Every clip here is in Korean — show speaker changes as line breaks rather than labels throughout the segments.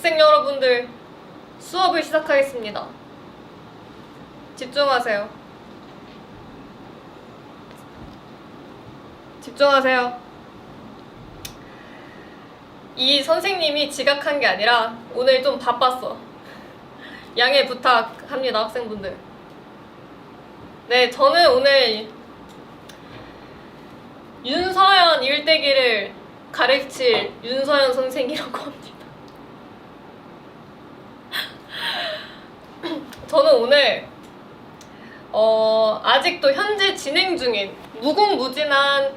학생 여러분들, 수업을 시작하겠습니다. 집중하세요. 집중하세요. 이 선생님이 지각한 게 아니라 오늘 좀 바빴어. 양해 부탁합니다, 학생분들. 네, 저는 오늘 윤서연 일대기를 가르칠 윤서연 선생이라고 합니다. 저는 오늘 아직도 현재 진행 중인 무궁무진한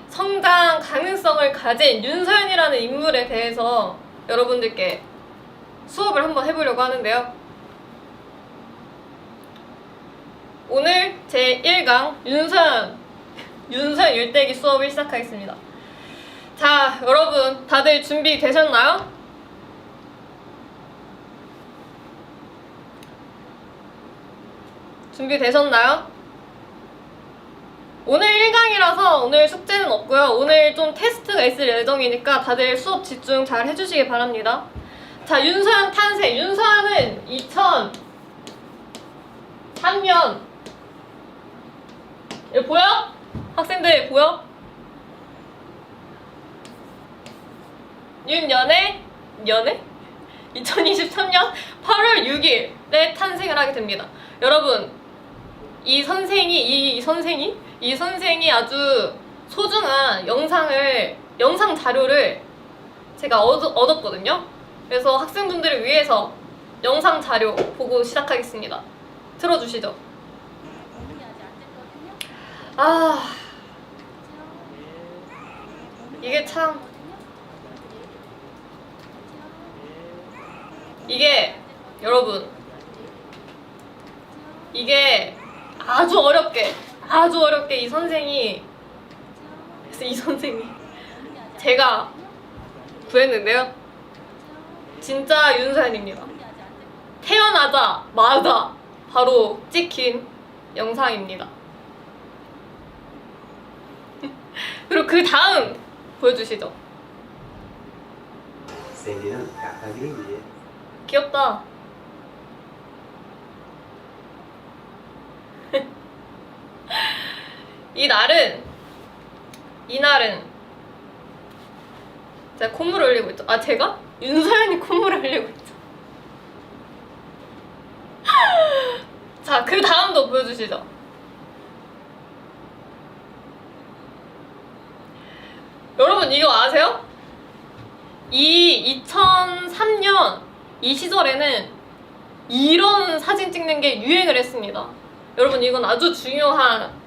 성장 가능성을 가진 윤서연이라는 인물에 대해서 여러분들께 수업을 한번 해보려고 하는데요. 오늘 제1강 윤서연 일대기 수업을 시작하겠습니다. 자, 여러분 다들 준비되셨나요? 준비되셨나요? 오늘 1강이라서 오늘 숙제는 없고요. 오늘 좀 테스트가 있을 예정이니까 다들 수업 집중 잘 해주시기 바랍니다. 자, 윤서연 탄생. 윤서연은 2003년 여기 보여? 학생들 보여? 윤연애 2023년 8월 6일에 탄생을 하게 됩니다. 여러분, 이 선생이 아주 소중한 영상 자료를 제가 얻었거든요. 그래서 학생분들을 위해서 영상 자료 보고 시작하겠습니다. 틀어주시죠. 아, 이게 참, 여러분, 이게 아주 어렵게 이 선생이 제가 구했는데요. 진짜 윤서연입니다. 태어나자마자 바로 찍힌 영상입니다. 그리고 그 다음 보여주시죠.
생기는 약하기를 위해
귀엽다. 이날은 제가 콧물을 흘리고 있죠. 아, 제가? 윤서연이 콧물을 흘리고 있죠. 자, 그 다음도 보여주시죠. 여러분 이거 아세요? 2003년 이 시절에는 이런 사진 찍는 게 유행을 했습니다. 여러분, 이건 아주 중요한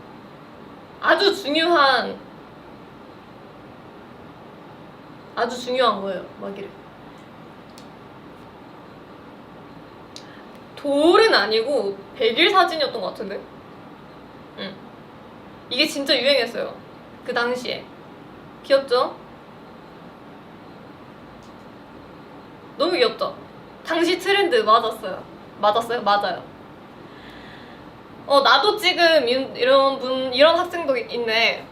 거예요. 막이래. 돌은 아니고 백일 사진이었던 것 같은데. 이게 진짜 유행했어요. 그 당시에. 귀엽죠? 너무 귀엽죠? 당시 트렌드 맞았어요. 맞아요. 나도 지금 이런 학생도 있네.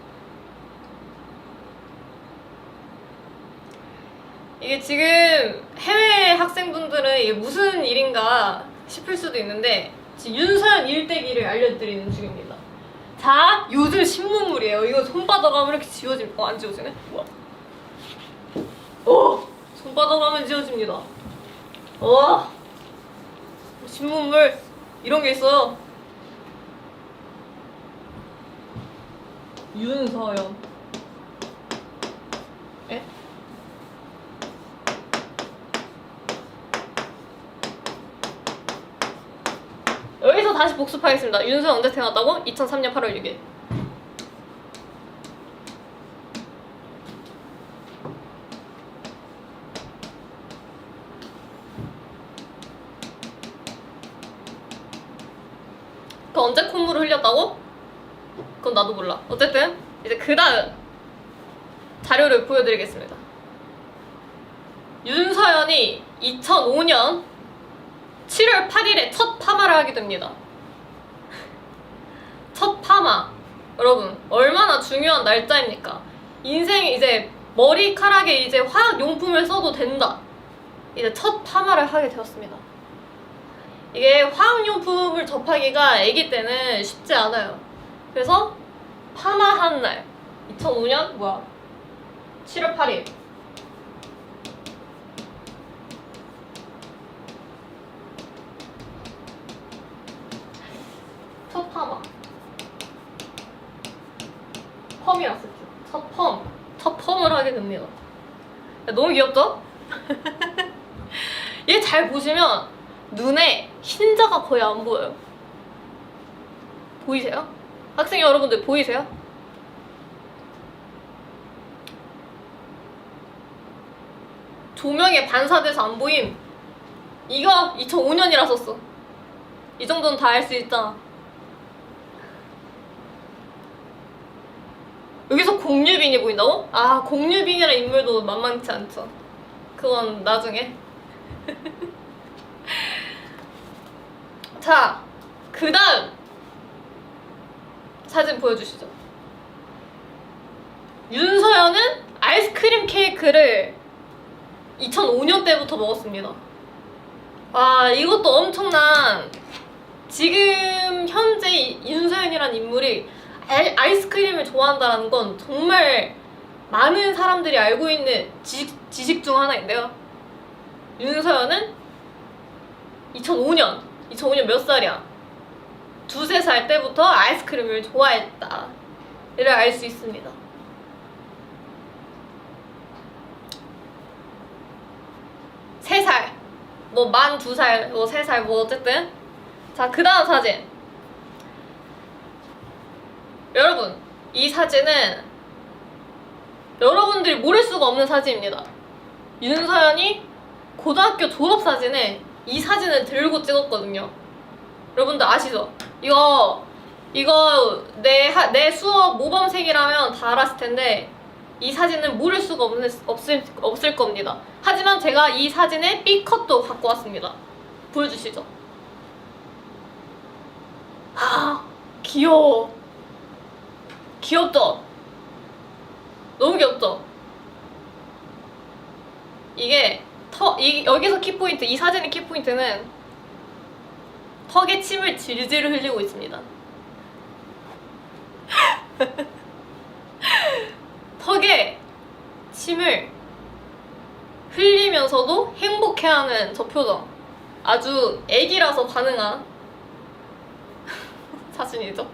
이게 지금 해외 학생분들은 이게 무슨 일인가 싶을 수도 있는데 지금 윤서연 일대기를 알려드리는 중입니다. 자, 요즘 신문물이에요. 이거 손바닥 하면 이렇게 지워집니다. 안 지워지네? 우와. 손바닥 하면 지워집니다. 신문물 이런 게 있어요. 윤서연. 에? 여기서 다시 복습하겠습니다. 윤서연 언제 태어났다고? 2003년 8월 6일. 그 언제 콧물을 흘렸다고? 그건 나도 몰라. 어쨌든 이제 그 다음 자료를 보여드리겠습니다. 윤서연이 2005년 7월 8일에 첫 파마를 하게 됩니다. 첫 파마. 여러분, 얼마나 중요한 날짜입니까? 인생에 이제 머리카락에 이제 화학용품을 써도 된다. 이제 첫 파마를 하게 되었습니다. 이게 화학용품을 접하기가 아기 때는 쉽지 않아요. 그래서 파마한 날 2005년 7월 8일 첫 파마 펌이라 썼죠. 첫 펌을 하게 됩니다. 너무 귀엽죠? 얘 잘 보시면 눈에 흰자가 거의 안 보여요. 보이세요? 학생 여러분들 보이세요? 조명에 반사돼서 안 보임. 이거 2005년이라 썼어. 이 정도는 다 알 수 있잖아. 여기서 공유빈이 보인다고? 아, 공유빈이라는 인물도 만만치 않죠. 그건 나중에. 자, 그 다음 사진 보여주시죠. 윤서연은 아이스크림 케이크를 2005년 때부터 먹었습니다. 와, 이것도 엄청난, 지금 현재 윤서연이라는 인물이 아이스크림을 좋아한다는 건 정말 많은 사람들이 알고 있는 지식 중 하나인데요. 윤서연은 2005년 몇 살이야? 2~3살 때부터 아이스크림을 좋아했다. 이를 알 수 있습니다. 세 살, 만 2살, 3살, 어쨌든. 자, 그 다음 사진. 여러분, 이 사진은 여러분들이 모를 수가 없는 사진입니다. 윤서연이 고등학교 졸업사진에 이 사진을 들고 찍었거든요. 여러분들 아시죠? 이거 내 수업 모범생이라면 다 알았을 텐데 이 사진은 모를 수가 없을 겁니다. 하지만 제가 이 사진의 B컷도 갖고 왔습니다. 보여주시죠. 아, 귀여워. 귀엽죠? 너무 귀엽죠? 이게 여기서 키포인트, 이 사진의 키포인트는 턱에 침을 질질 흘리고 있습니다. 턱에 침을 흘리면서도 행복해하는 저 표정. 아주 애기라서 가능한 사진이죠.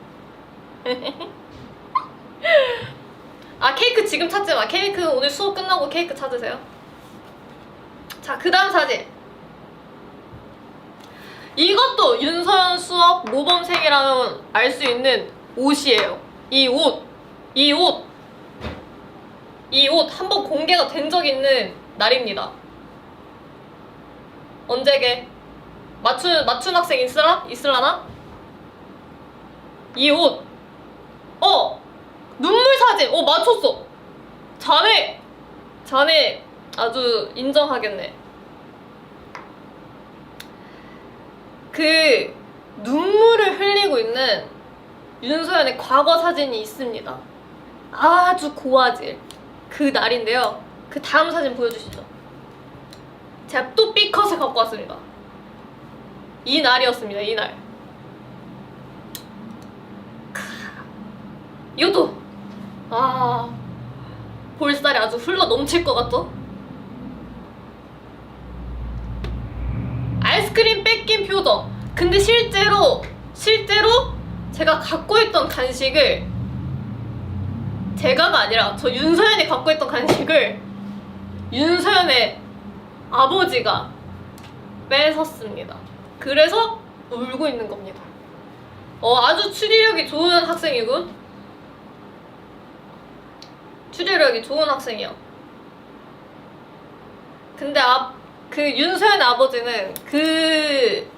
아, 케이크 지금 찾지 마. 케이크 오늘 수업 끝나고 케이크 찾으세요. 자, 그 다음 사진. 이것도 윤서연 수업 모범생이라면 알 수 있는 옷이에요. 이 옷 한번 공개가 된 적 있는 날입니다. 언제게? 맞춘 학생 있을라나? 이 옷. 눈물 사진. 맞췄어. 자네 아주 인정하겠네. 그 눈물을 흘리고 있는 윤서연의 과거 사진이 있습니다. 아주 고화질. 그 날인데요. 그 다음 사진 보여주시죠. 제가 또 B컷을 갖고 왔습니다. 이 날이었습니다. 이 날. 이것도 볼살이 아주 흘러 넘칠 것 같죠? 아이스크림 뺏긴 표정. 근데 실제로 제가 갖고 있던 간식을, 제가가 아니라 저 윤서연이 갖고 있던 간식을 윤서연의 아버지가 뺏었습니다. 그래서 울고 있는 겁니다. 아주 추리력이 좋은 학생이군. 추리력이 좋은 학생이요. 근데 그 윤서연의 아버지는 그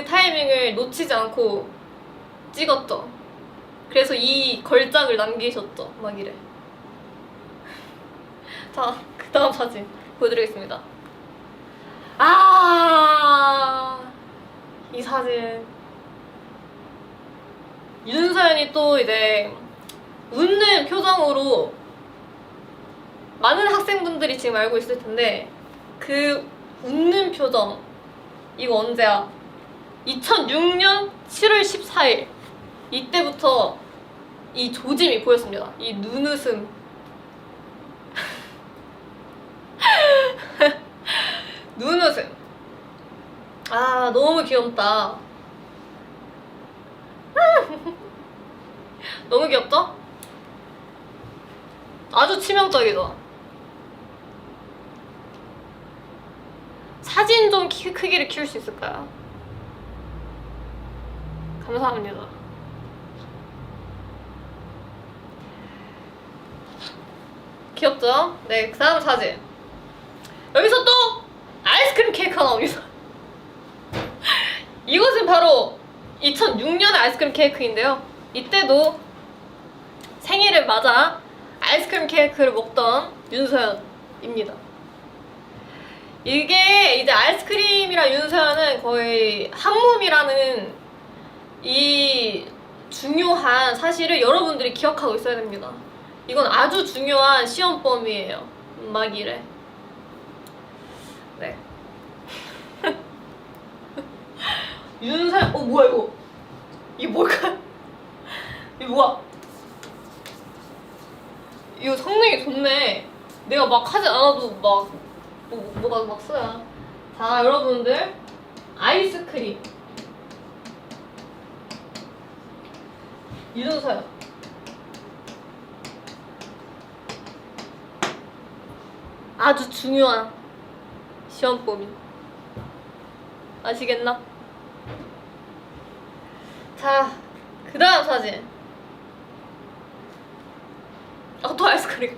타이밍을 놓치지 않고 찍었죠. 그래서 이 걸작을 남기셨죠. 막 이래. 자, 그 다음 사진 보여드리겠습니다. 이 사진. 윤서연이 또 이제 웃는 표정으로, 많은 학생분들이 지금 알고 있을 텐데 그 웃는 표정 이거 언제야? 2006년 7월 14일 이때부터 이 조짐이 보였습니다. 이 눈웃음 눈웃음 아 너무 귀엽다. 너무 귀엽죠? 아주 치명적이죠? 사진 좀 크기를 키울 수 있을까요? 감사합니다. 귀엽죠? 네, 그 다음 사진. 여기서 또 아이스크림 케이크가 나옵니다. 이것은 바로 2006년의 아이스크림 케이크인데요. 이때도 생일을 맞아 아이스크림 케이크를 먹던 윤서연입니다. 이게 이제 아이스크림이랑 윤서연은 거의 한 몸이라는 이 중요한 사실을 여러분들이 기억하고 있어야 됩니다. 이건 아주 중요한 시험범위예요. 음악이래. 네. 윤서연, 뭐야 이거? 이게 뭘까? 이거 뭐야? 이거 성능이 좋네. 내가 막 하지 않아도 막 뭐가 막 써요. 자, 여러분들 아이스크림 윤서연 아주 중요한 시험범위 아시겠나? 자, 그 다음 사진. 또 아이스크림.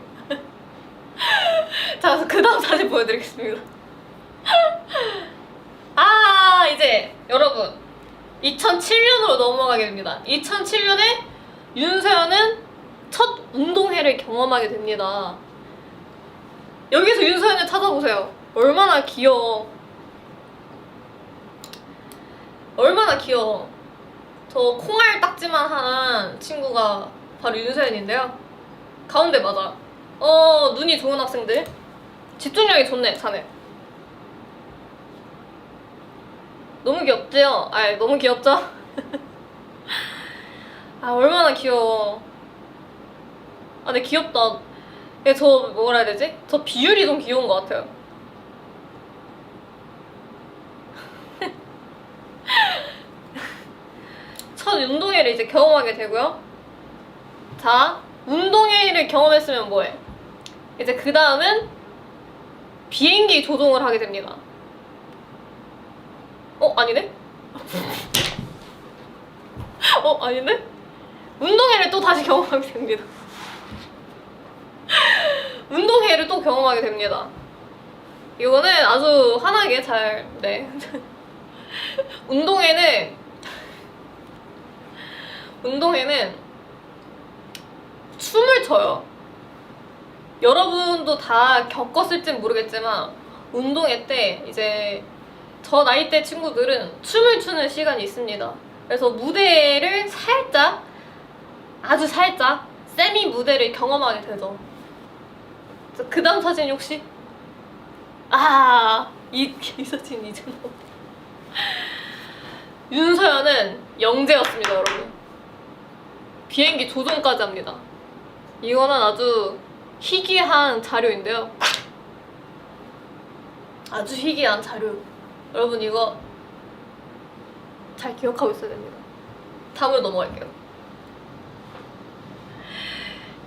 자, 그 다음 사진 보여드리겠습니다. 이제 여러분 2007년으로 넘어가게 됩니다. 2007년에 윤서연은 첫 운동회를 경험하게 됩니다. 여기서 윤서연을 찾아보세요. 얼마나 귀여워. 얼마나 귀여워. 저 콩알 딱지만 한 친구가 바로 윤서연인데요. 가운데 맞아. 눈이 좋은 학생들. 집중력이 좋네, 자네. 너무 귀엽죠? 너무 귀엽죠? 얼마나 귀여워. 근데 귀엽다. 저 뭐라 해야 되지? 저 비율이 좀 귀여운 것 같아요. 첫 운동회를 이제 경험하게 되고요. 자, 운동회를 경험했으면 뭐해? 이제 그 다음은 비행기 조종을 하게 됩니다. 아니네? 아니네? 운동회를 또 다시 경험하게 됩니다. 운동회를 또 경험하게 됩니다. 이거는 아주 환하게 잘, 네. 운동회는 춤을 춰요. 여러분도 다 겪었을진 모르겠지만 운동회 때 이제 저 나이대 친구들은 춤을 추는 시간이 있습니다. 그래서 무대를 살짝, 아주 살짝 세미 무대를 경험하게 되죠. 그 다음 사진 혹시? 이 사진 이제 뭐 윤서연은 영재였습니다, 여러분. 비행기 조종까지 합니다. 이거는 아주 희귀한 자료인데요. 아주 희귀한 자료. 여러분 이거 잘 기억하고 있어야 됩니다. 다음으로 넘어갈게요.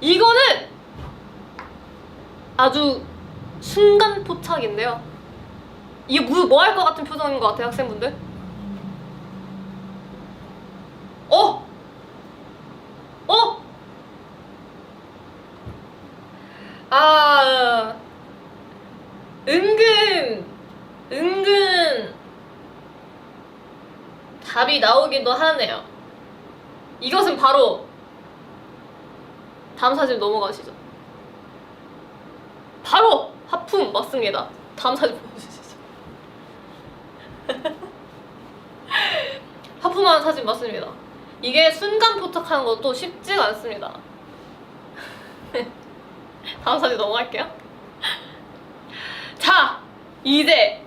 이거는 아주 순간 포착인데요. 이게 뭐 할 것 같은 표정인 것 같아요, 학생분들? 은근 답이 나오기도 하네요. 이것은 바로 다음 사진 넘어가시죠. 바로 하품 맞습니다. 다음 사진 보여주시죠. 하품하는 사진 맞습니다. 이게 순간 포착하는 것도 쉽지가 않습니다. 다음 사진 넘어갈게요. 자, 이제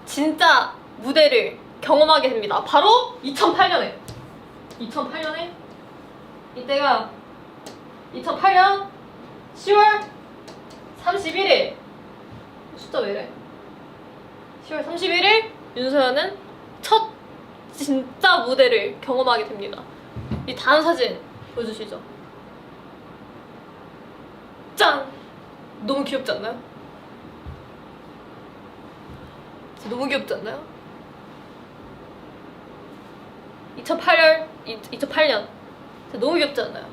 진짜 무대를 경험하게 됩니다. 바로 2008년에 이때가 2008년 10월 31일 숫자 왜 이래? 10월 31일 윤서연은 첫 진짜 무대를 경험하게 됩니다. 이 다음 사진 보여주시죠. 짠! 너무 귀엽지 않나요? 진짜 너무 귀엽지 않나요? 2008년 진짜 너무 귀엽지 않나요?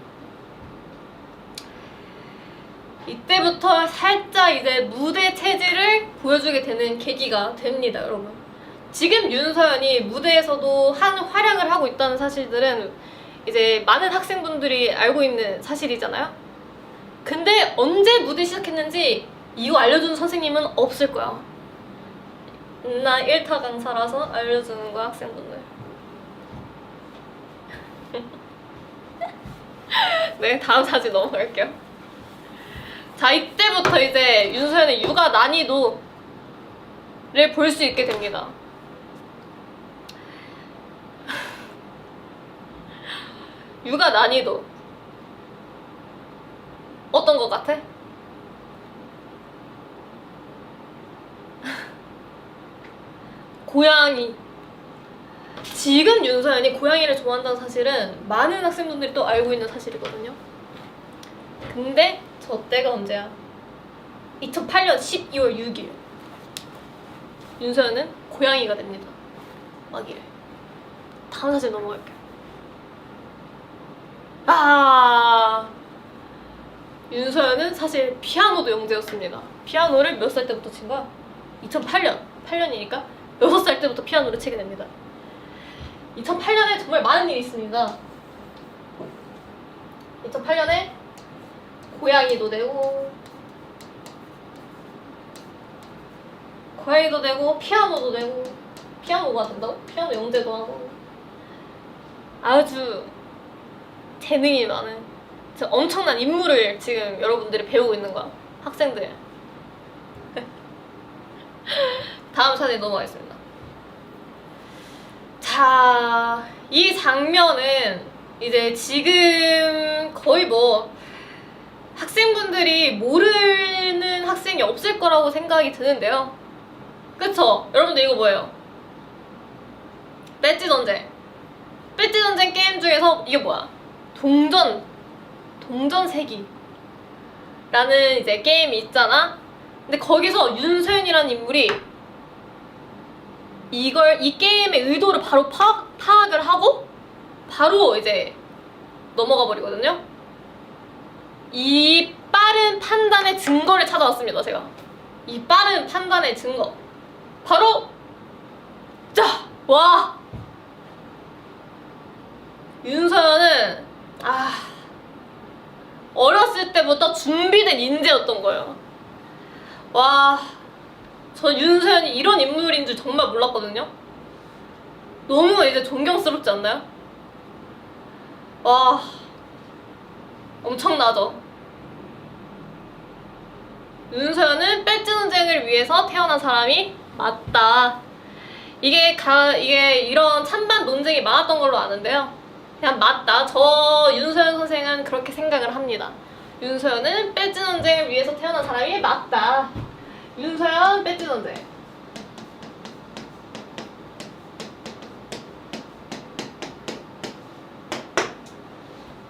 이때부터 살짝 이제 무대 체질을 보여주게 되는 계기가 됩니다, 여러분. 지금 윤서연이 무대에서도 한 활약을 하고 있다는 사실들은 이제 많은 학생분들이 알고 있는 사실이잖아요. 근데 언제 무대 시작했는지 이거 알려주는 선생님은 없을 거야. 나 1타 강사라서 알려주는 거야, 학생분들. 네, 다음 사진 넘어갈게요. 자, 이때부터 이제 윤서연의 육아 난이도를 볼 수 있게 됩니다. 육아 난이도 어떤 것 같아? 고양이. 지금 윤서연이 고양이를 좋아한다는 사실은 많은 학생분들이 또 알고 있는 사실이거든요. 근데 저 때가 언제야? 2008년 12월 6일 윤서연은 고양이가 됩니다. 아기를. 다음 사진 넘어갈게요. 윤서연은 사실 피아노도 영재였습니다. 피아노를 몇 살 때부터 친 거야? 8년이니까 6살 때부터 피아노를 치게 됩니다. 2008년에 정말 많은 일이 있습니다. 2008년에 고양이도 되고 피아노도 되고 피아노가 된다고? 피아노 영재도 하고 아주 재능이 많은 진짜 엄청난 인물을 지금 여러분들이 배우고 있는 거야. 학생들. 다음 사진 넘어가겠습니다. 자, 이 장면은 이제 지금 거의 뭐 학생분들이 모르는 학생이 없을 거라고 생각이 드는데요. 그쵸? 여러분들 이거 뭐예요? 배지 전쟁. 배지 전쟁 게임 중에서 이게 뭐야? 동전 세기라는 이제 게임이 있잖아. 근데 거기서 윤서연이라는 인물이 이 게임의 의도를 바로 파악을 하고 바로 이제 넘어가 버리거든요. 이 빠른 판단의 증거를 찾아왔습니다, 제가. 이 빠른 판단의 증거. 바로 윤서연은 어렸을 때부터 준비된 인재였던 거예요. 저 윤서연이 이런 인물인 줄 정말 몰랐거든요. 너무 이제 존경스럽지 않나요? 엄청나죠? 윤서연은 배지 전쟁을 위해서 태어난 사람이 맞다. 이게 이런 찬반 논쟁이 많았던 걸로 아는데요. 그냥 맞다. 저 윤서연 선생은 그렇게 생각을 합니다. 윤서연은 배지 전쟁을 위해서 태어난 사람이 맞다. 윤서연 배지 전쟁.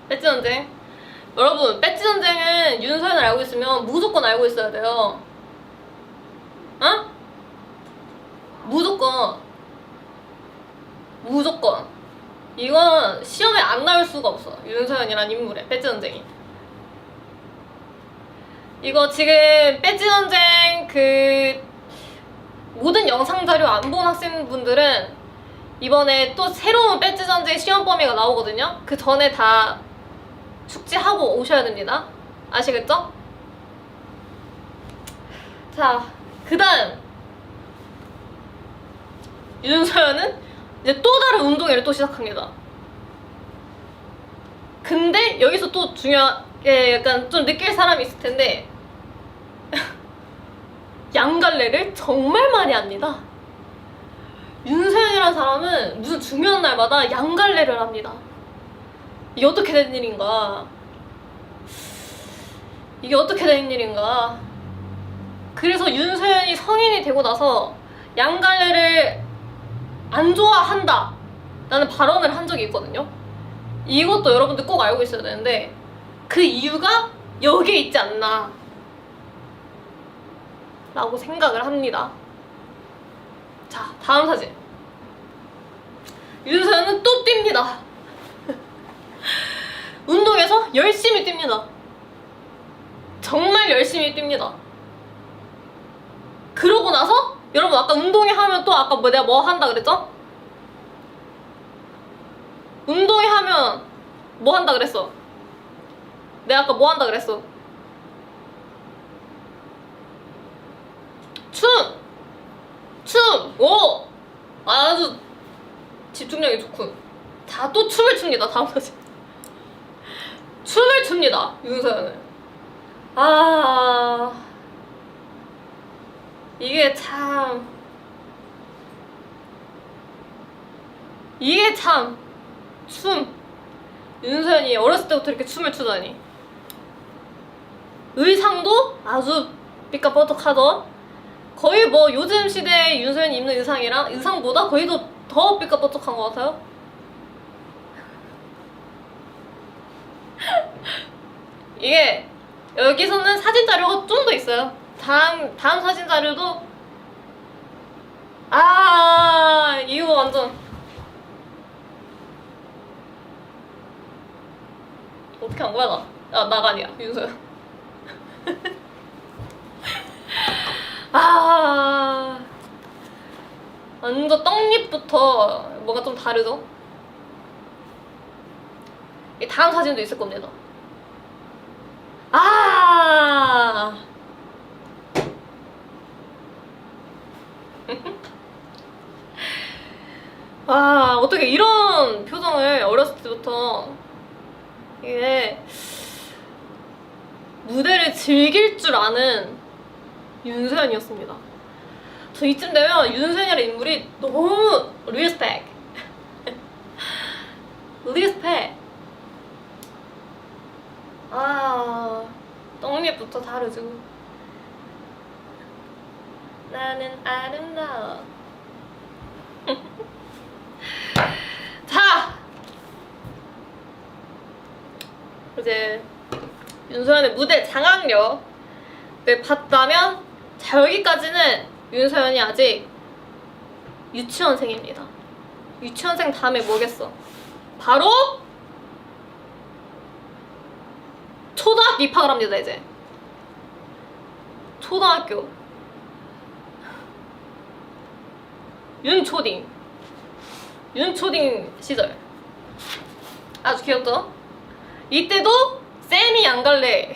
배지 전쟁. 여러분, 배지 전쟁은 윤서연을 알고 있으면 무조건 알고 있어야 돼요. 어? 무조건. 이건 시험에 안 나올 수가 없어. 윤서연이란 인물의 배지 전쟁이. 이거 지금 배지 전쟁 모든 영상 자료 안 본 학생분들은 이번에 또 새로운 배지 전쟁 시험 범위가 나오거든요. 그 전에 다 숙지하고 오셔야 됩니다. 아시겠죠? 자, 그 다음 윤서연은 이제 또 다른 운동회를 또 시작합니다. 근데 여기서 또 중요하게 약간 좀 느낄 사람이 있을 텐데 양갈래를 정말 많이 합니다. 윤서연이라는 사람은 무슨 중요한 날마다 양갈래를 합니다. 이게 어떻게 된 일인가? 이게 어떻게 된 일인가? 그래서 윤서연이 성인이 되고 나서 양갈래를 안 좋아한다 라는 발언을 한 적이 있거든요. 이것도 여러분들 꼭 알고 있어야 되는데 그 이유가 여기에 있지 않나 라고 생각을 합니다. 자, 다음 사진. 윤서연은 또 뜁니다. 운동에서 열심히 뜁니다. 정말 열심히 뜁니다. 그러고 나서 여러분 아까 운동회 하면 또 아까 내가 뭐 한다 그랬죠? 운동회 하면 뭐 한다 그랬어? 내가 아까 뭐 한다 그랬어? 춤! 오! 아주 집중력이 좋군. 자, 또 춤을 춥니다. 다음 사진. 춤을 춥니다. 윤서연은. 이게 참 춤. 윤서연이 어렸을 때부터 이렇게 춤을 추다니. 의상도 아주 삐까뻔쩍하죠. 거의 뭐 요즘 시대에 윤서연이 입는 의상보다 거의 더 삐까뻔쩍한 것 같아요. 이게 여기서는 사진 자료가 좀 더 있어요. 다음 사진 자료도 이거 완전 어떻게 한 거야 나? 나가 아니야 윤서연. 완전 떡잎부터 뭔가 좀 다르죠? 이 다음 사진도 있을 겁니다. 어떻게 이런 표정을 어렸을 때부터 이게 무대를 즐길 줄 아는 윤서연이었습니다. 저 이쯤 되면 윤서연이라는 인물이 너무 리스펙. 떡잎부터 다르죠. 나는 아름다워. 자, 이제 윤서연의 무대 장악력을 봤다면, 자, 여기까지는 윤서연이 아직 유치원생입니다. 유치원생 다음에 뭐겠어? 바로 초등학교 입학을 합니다. 이제 초등학교 윤초딩 시절 아주 귀엽죠? 이때도 쌤이 양갈래를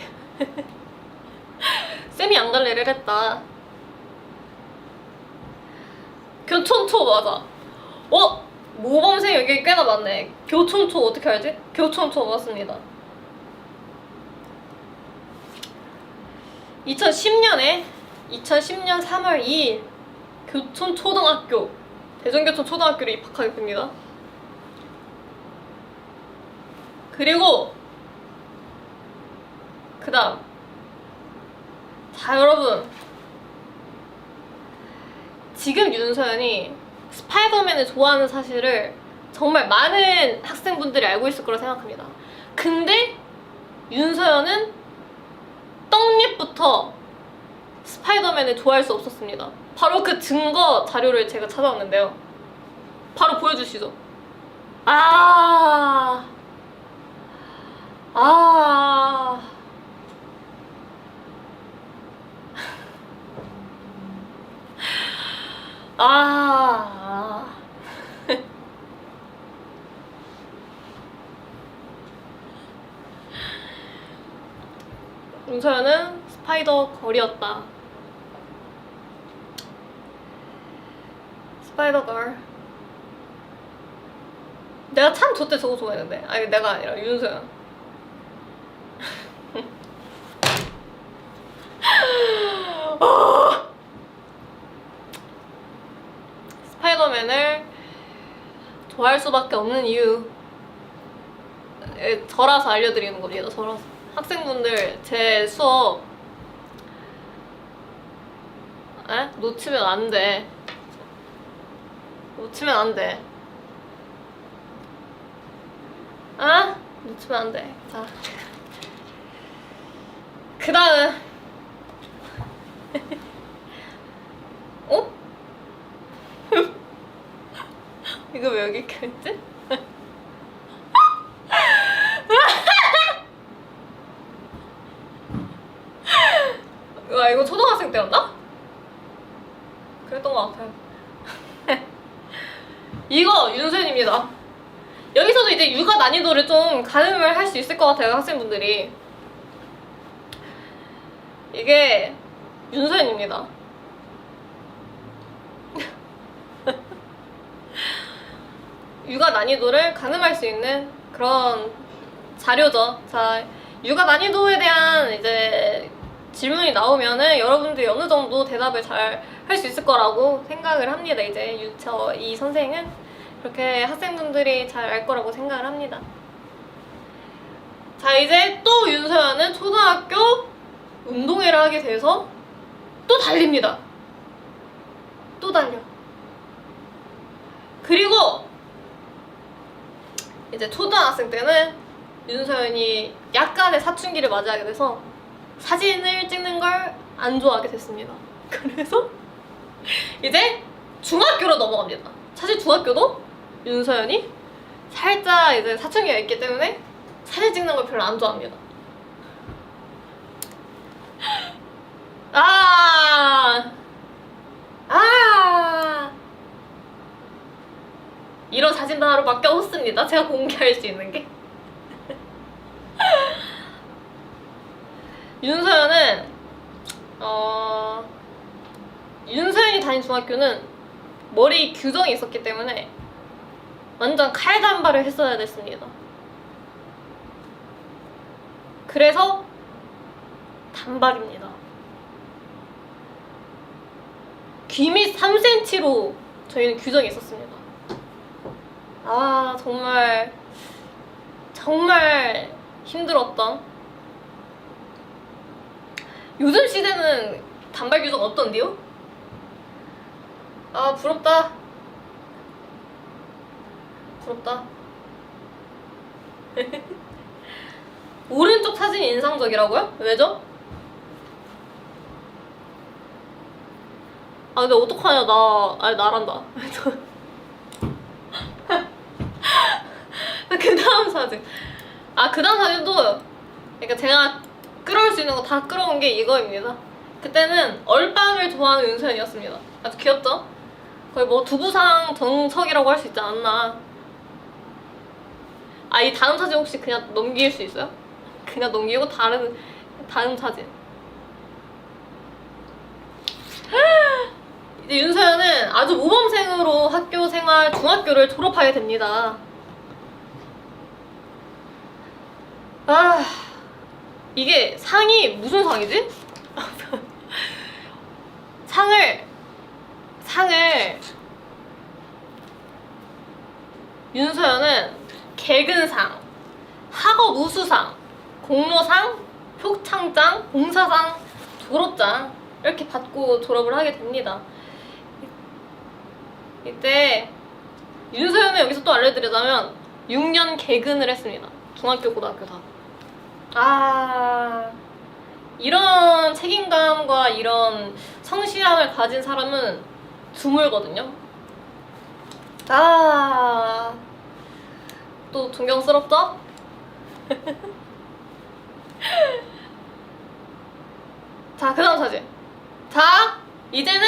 했다. 교촌초 맞아. 모범생 여기 꽤나 많네. 교촌초 어떻게 알지? 교촌초 맞습니다. 2010년 3월 2일 교촌초등학교, 대전교촌초등학교로 입학하게 됩니다. 그리고 그 다음, 자, 여러분, 지금 윤서연이 스파이더맨을 좋아하는 사실을 정말 많은 학생분들이 알고 있을 거라 생각합니다. 근데 윤서연은 떡잎부터 스파이더맨을 좋아할 수 없었습니다. 바로 그 증거 자료를 제가 찾아왔는데요. 바로 보여주시죠. 윤서연은 스파이더 걸이었다. 스파이더 걸. 내가 참 저때 저거 좋아했는데. 아니, 내가 아니라 윤서연. 스파이더맨을 좋아할 수밖에 없는 이유 저라서 알려드리는 겁니다. 저라서. 학생분들 제 수업 놓치면 안 돼. 놓치면 안 돼. 놓치면 안 돼. 자, 그 다음 어? 이거 왜 여기 껴있지? 와, 이거 초등학생 때였나? 그랬던 것 같아요. 이거 윤소연입니다. 여기서도 이제 육아 난이도를 좀 가늠을 할 수 있을 것 같아요, 학생분들이. 이게 윤소연입니다. 육아 난이도를 가늠할 수 있는 그런 자료죠. 자, 육아 난이도에 대한 이제 질문이 나오면은 여러분들이 어느 정도 대답을 잘 할 수 있을 거라고 생각을 합니다. 이제 이 선생은 그렇게 학생분들이 잘 알 거라고 생각을 합니다. 자, 이제 또 윤서연은 초등학교 운동회를 하게 돼서 또 달립니다. 또 달려. 그리고 이제 초등학생 때는 윤서연이 약간의 사춘기를 맞이하게 돼서 사진을 찍는 걸 안 좋아하게 됐습니다. 그래서 이제 중학교로 넘어갑니다. 사실 중학교도 윤서연이 살짝 이제 사춘기가 있기 때문에 사진 찍는 걸 별로 안 좋아합니다. 이런 사진 하나로밖에 없습니다. 제가 공개할 수 있는 게. 윤서연은 윤서연이 다닌 중학교는 머리 규정이 있었기 때문에 완전 칼단발을 했어야 됐습니다. 그래서 단발입니다. 귀 밑 3cm로 저희는 규정이 있었습니다. 정말 힘들었던. 요즘 시대는 단발 규정 어떤데요? 부럽다. 오른쪽 사진이 인상적이라고요? 왜죠? 근데 어떡하냐, 나란다. 그 다음 사진. 그 다음 사진도, 그러니까 제가 끌어올 수 있는 거 다 끌어온 게 이거입니다. 그때는 얼빵을 좋아하는 윤서연이었습니다. 아주 귀엽죠? 거의 뭐 두부상 정석이라고 할 수 있지 않나. 이 다음 사진 혹시 그냥 넘길 수 있어요? 그냥 넘기고 다음 사진. 이제 윤서연은 아주 모범생으로 학교 생활 중학교를 졸업하게 됩니다. 이게 상이 무슨 상이지? 상을 윤서연은 개근상, 학업 우수상, 공로상, 표창장, 봉사상, 졸업장 이렇게 받고 졸업을 하게 됩니다. 이때 윤서연은 여기서 또 알려드리자면 6년 개근을 했습니다. 중학교, 고등학교 다. 이런 책임감과 이런 성실함을 가진 사람은 드물거든요. 또 존경스럽죠? 자, 그 다음 사진. 자, 이제는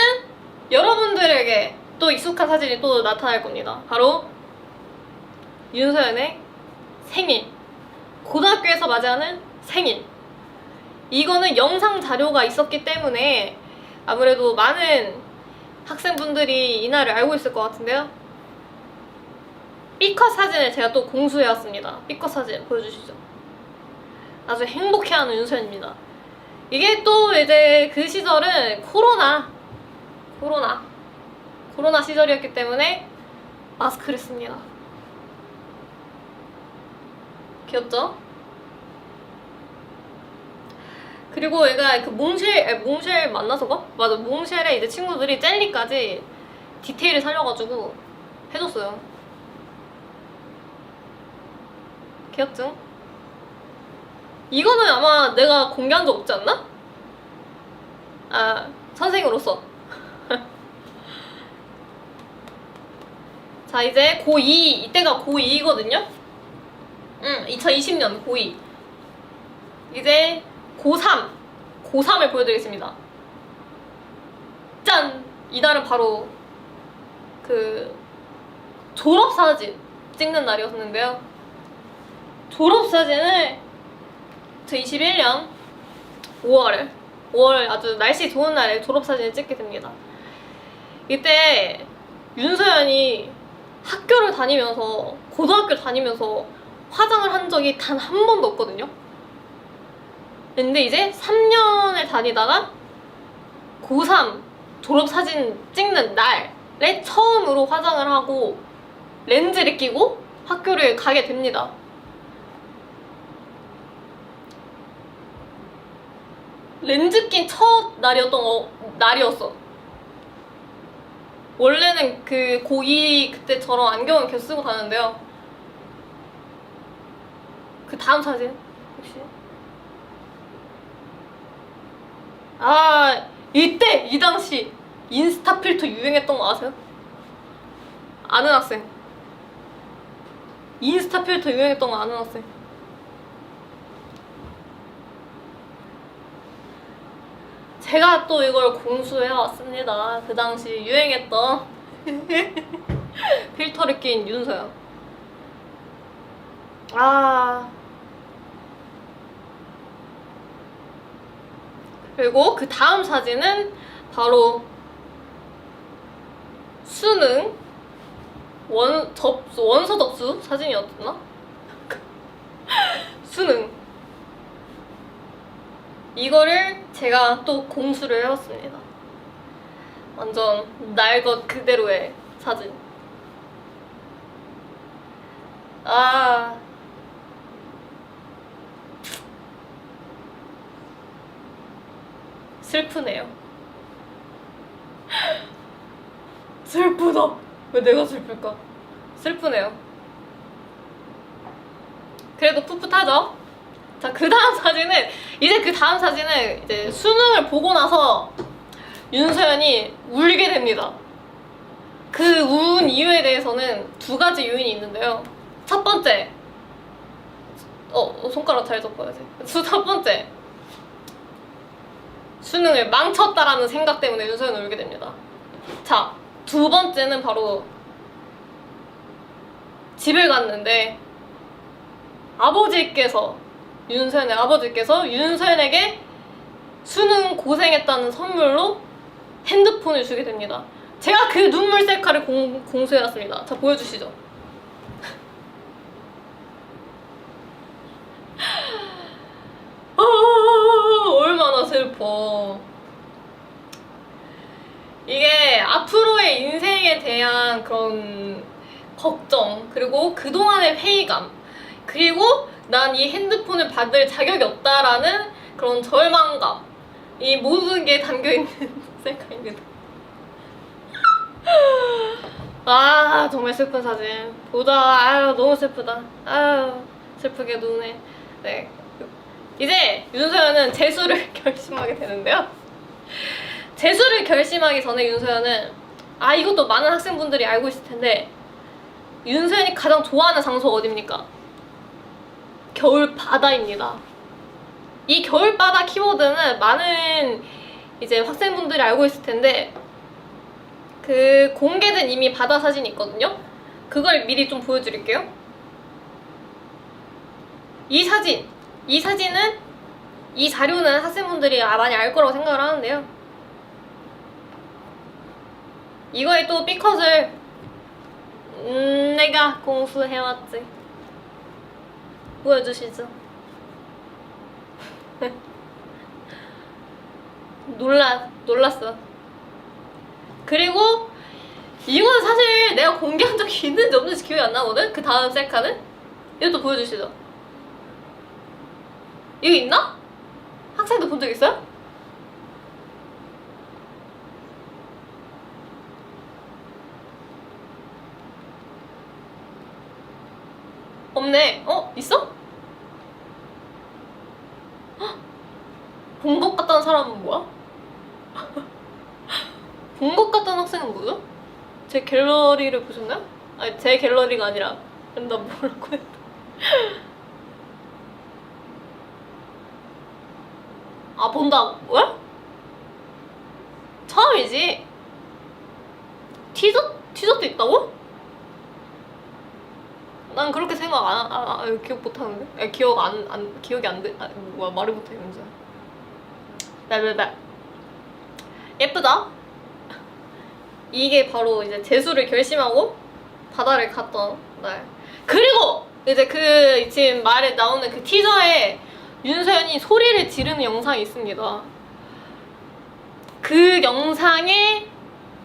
여러분들에게 또 익숙한 사진이 또 나타날 겁니다. 바로 윤서연의 생일. 고등학교에서 맞이하는 생일. 이거는 영상 자료가 있었기 때문에 아무래도 많은 학생분들이 이 날을 알고 있을 것 같은데요. B컷 사진을 제가 또 공수해왔습니다. B컷 사진 보여주시죠. 아주 행복해하는 윤서연입니다. 이게 또 이제 그 시절은 코로나 코로나 시절이었기 때문에 마스크를 씁니다. 귀엽죠? 그리고 얘가 그 몽쉘 만나서가? 맞아, 몽쉘에 이제 친구들이 젤리까지 디테일을 살려가지고 해줬어요. 귀엽죠? 이거는 아마 내가 공개한 적 없지 않나? 아, 선생으로서. 자, 이제 고2, 이때가 고2거든요? 2020년 고2. 이제 고3을 보여드리겠습니다. 짠! 이날은 바로 그 졸업사진 찍는 날이었는데요. 졸업사진을 2021년 5월 아주 날씨 좋은 날에 졸업사진을 찍게 됩니다. 이때 윤서연이 학교를 다니면서, 고등학교를 다니면서 화장을 한 적이 단 한 번도 없거든요. 근데 이제 3년을 다니다가 고3 졸업사진 찍는 날에 처음으로 화장을 하고 렌즈를 끼고 학교를 가게 됩니다. 렌즈 낀 첫 날이었어. 원래는 그 고2 그때처럼 안경을 계속 쓰고 다녔는데요. 그 다음 사진 혹시? 아, 이 당시 인스타 필터 유행했던 거 아세요? 아는 학생. 인스타 필터 유행했던 거 아는 학생. 제가 또 이걸 공수해왔습니다. 그 당시 유행했던 필터를 낀 윤서연. 그리고 그 다음 사진은 바로 수능 원서 접수 사진이었나? 수능. 이거를 제가 또 공수를 해왔습니다. 완전 날 것 그대로의 사진. 슬프네요. 슬프다. 왜 내가 슬플까? 슬프네요. 그래도 풋풋하죠? 자, 그 다음 사진은 이제 수능을 보고 나서 윤서연이 울게 됩니다. 그 운 이유에 대해서는 두 가지 요인이 있는데요. 첫 번째, 손가락 잘 접어야지. 첫 번째, 수능을 망쳤다라는 생각 때문에 윤서연은 울게 됩니다. 자, 두 번째는 바로 집을 갔는데 윤서연의 아버지께서 윤서연에게 수능 고생했다는 선물로 핸드폰을 주게 됩니다. 제가 그 눈물 셀카를 공수해놨습니다. 자, 보여주시죠. 얼마나 슬퍼. 이게 앞으로의 인생에 대한 그런 걱정, 그리고 그동안의 회의감, 그리고 난 이 핸드폰을 받을 자격이 없다라는 그런 절망감, 이 모든 게 담겨있는 셀카입니다. 정말 슬픈 사진. 너무 슬프다. 슬프게 우네. 네. 이제 윤서연은 재수를 결심하게 되는데요. 재수를 결심하기 전에 윤서연은, 이것도 많은 학생분들이 알고 있을 텐데, 윤서연이 가장 좋아하는 장소가 어딥니까? 겨울바다입니다. 이 겨울바다 키워드는 많은 이제 학생분들이 알고 있을 텐데, 그 공개된 이미 바다 사진이 있거든요. 그걸 미리 좀 보여드릴게요. 이 자료는 학생분들이 많이 알 거라고 생각을 하는데요. 이거에 또 B컷을 내가 공수해왔지. 보여주시죠. 놀랐어. 그리고 이건 사실 내가 공개한 적이 있는지 없는지 기억이 안 나거든? 그 다음 셀카는? 이것도 보여주시죠. 이거 있나? 학생들 본 적 있어요? 없네. 어? 있어? 본 것 같다는 사람은 뭐야? 본 것 같다는 학생은 뭐죠? 제 갤러리를 보셨나요? 아니 제 갤러리가 아니라 나 뭐라고 했다. 아 본다. 왜? 처음이지. 티저도 있다고? 난 그렇게 생각 기억 못하는데? 아니, 기억이 안 돼. 뭐야, 말을 못해, 연주야. 네. 예쁘다? 이게 바로 이제 재수를 결심하고 바다를 갔던 날. 그리고 이제 지금 말에 나오는 그 티저에 윤서연이 소리를 지르는 영상이 있습니다. 그 영상의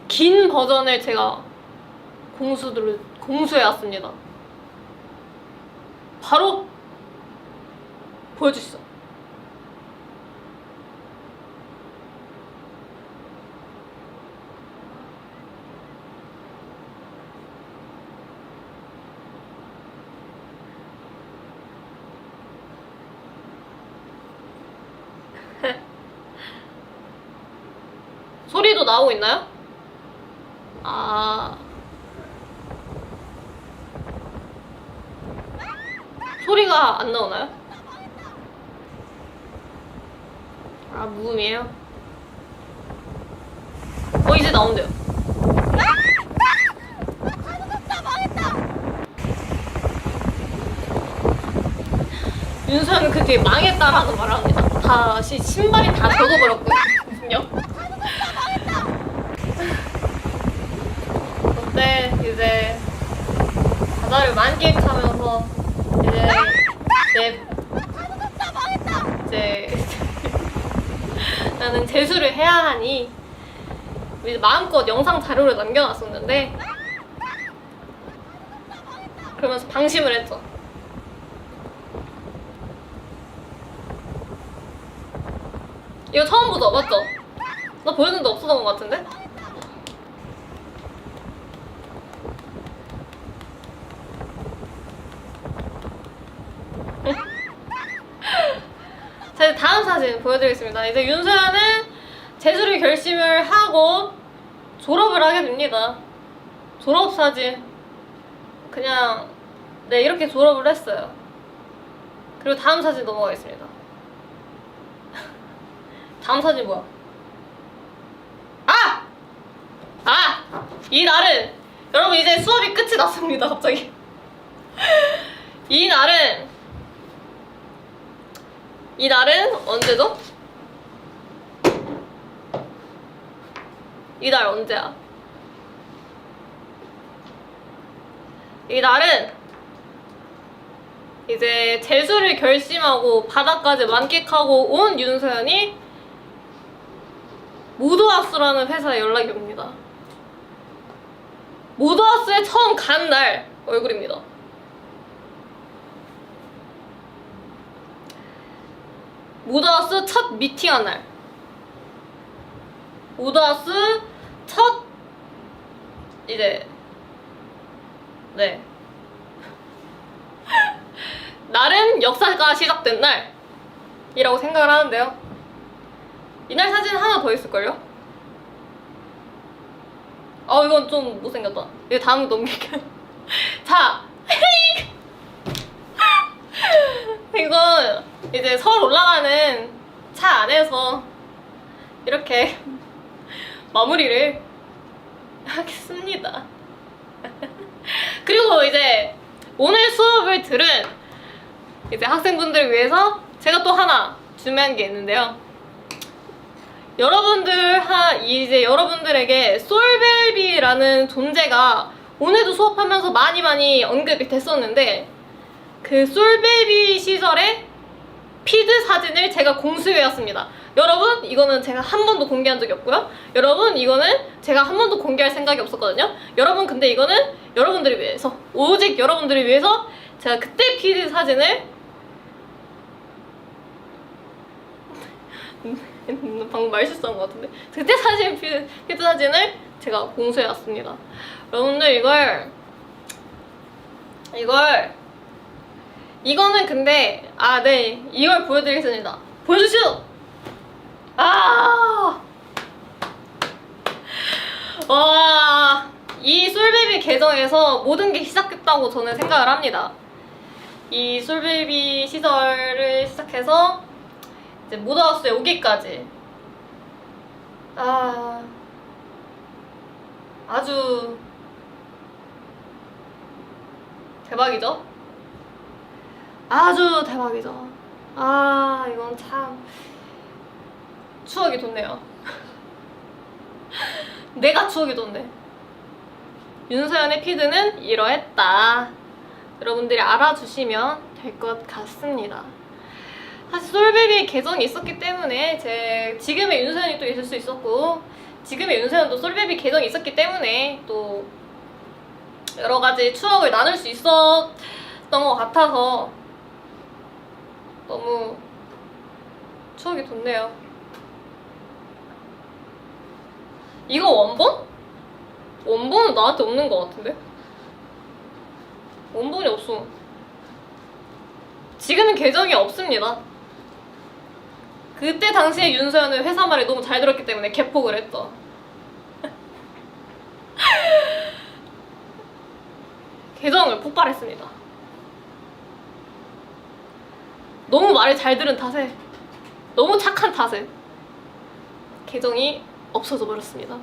긴 버전을 제가 공수해왔습니다. 바로 보여주시죠. 소리도 나오고 있나요? 아, 소리가 안 나오나요? 아, 무음이에요? 이제 나온대요. 윤서연은 그 뒤에 망했다라는 말을 합니다. 다시 신발이 다 젖어버렸거든요. 그때 이제 바다를 만끽하면서 이제 나는 재수를 해야 하니 이제 마음껏 영상 자료를 남겨놨었는데 그러면서 방심을 했죠. 이거 처음 보죠? 맞죠? 나 보였는데 없었던 것 같은데? 자, 이제 다음 사진 보여드리겠습니다. 이제 윤서연은 재수를 결심을 하고 졸업을 하게 됩니다. 졸업사진 그냥 네 이렇게 졸업을 했어요. 그리고 다음 사진 넘어가겠습니다. 다음 사진 뭐야? 이 날은 여러분 이제 수업이 끝이 났습니다. 갑자기 이 날은 언제죠? 이 날 언제야? 이 날은 이제 재수를 결심하고 바다까지 만끽하고 온 윤서연이 모드하우스라는 회사에 연락이 옵니다. 모드하우스에 처음 간 날 얼굴입니다. 모드하우스 첫 미팅한 날. 모드하우스 첫 이제 네 날은 역사가 시작된 날이라고 생각을 하는데요. 이날 사진 하나 더 있을걸요? 이건 좀 못생겼다. 이거 다음 넘길게요. 자, 이건 이제 서울 올라가는 차 안에서 이렇게 마무리를 하겠습니다. 그리고 이제 오늘 수업을 들은 이제 학생분들 위해서 제가 또 하나 준비한 게 있는데요. 여러분들에게 솔베이비라는 존재가 오늘도 수업하면서 많이 언급이 됐었는데 그 솔베이비 시절의 피드 사진을 제가 공수해왔습니다. 여러분 이거는 제가 한 번도 공개한 적이 없고요. 여러분 이거는 제가 한 번도 공개할 생각이 없었거든요. 여러분 근데 이거는 여러분들을 위해서, 오직 여러분들을 위해서 제가 그때 피드 사진을 방금 말실수한 것 같은데, 그때 피드 사진을 제가 공수해왔습니다. 여러분들 이거는 근데 네, 이걸 보여드리겠습니다. 보여주시오. 와, 이 솔베이비 계정에서 모든 게 시작됐다고 저는 생각을 합니다. 이 솔베이비 시절을 시작해서 이제 모더하우스에 오기까지 아주 대박이죠? 아주 대박이죠. 이건 참 추억이 돋네요. 내가 추억이 돋네. 윤서연의 피드는 이러했다. 여러분들이 알아주시면 될 것 같습니다. 사실 솔베이비 계정이 있었기 때문에 지금의 윤서연이 또 있을 수 있었고, 지금의 윤서연도 솔베이비 계정이 있었기 때문에 또 여러가지 추억을 나눌 수 있었던 것 같아서 너무 추억이 돋네요. 이거 원본? 원본은 나한테 없는 것 같은데? 원본이 없어. 지금은 계정이 없습니다. 그때 당시에 윤서연은 회사 말에 너무 잘 들었기 때문에 개폭을 했죠. 계정을 폭발했습니다. 너무 말을 잘 들은 탓에, 너무 착한 탓에 계정이 없어져 버렸습니다.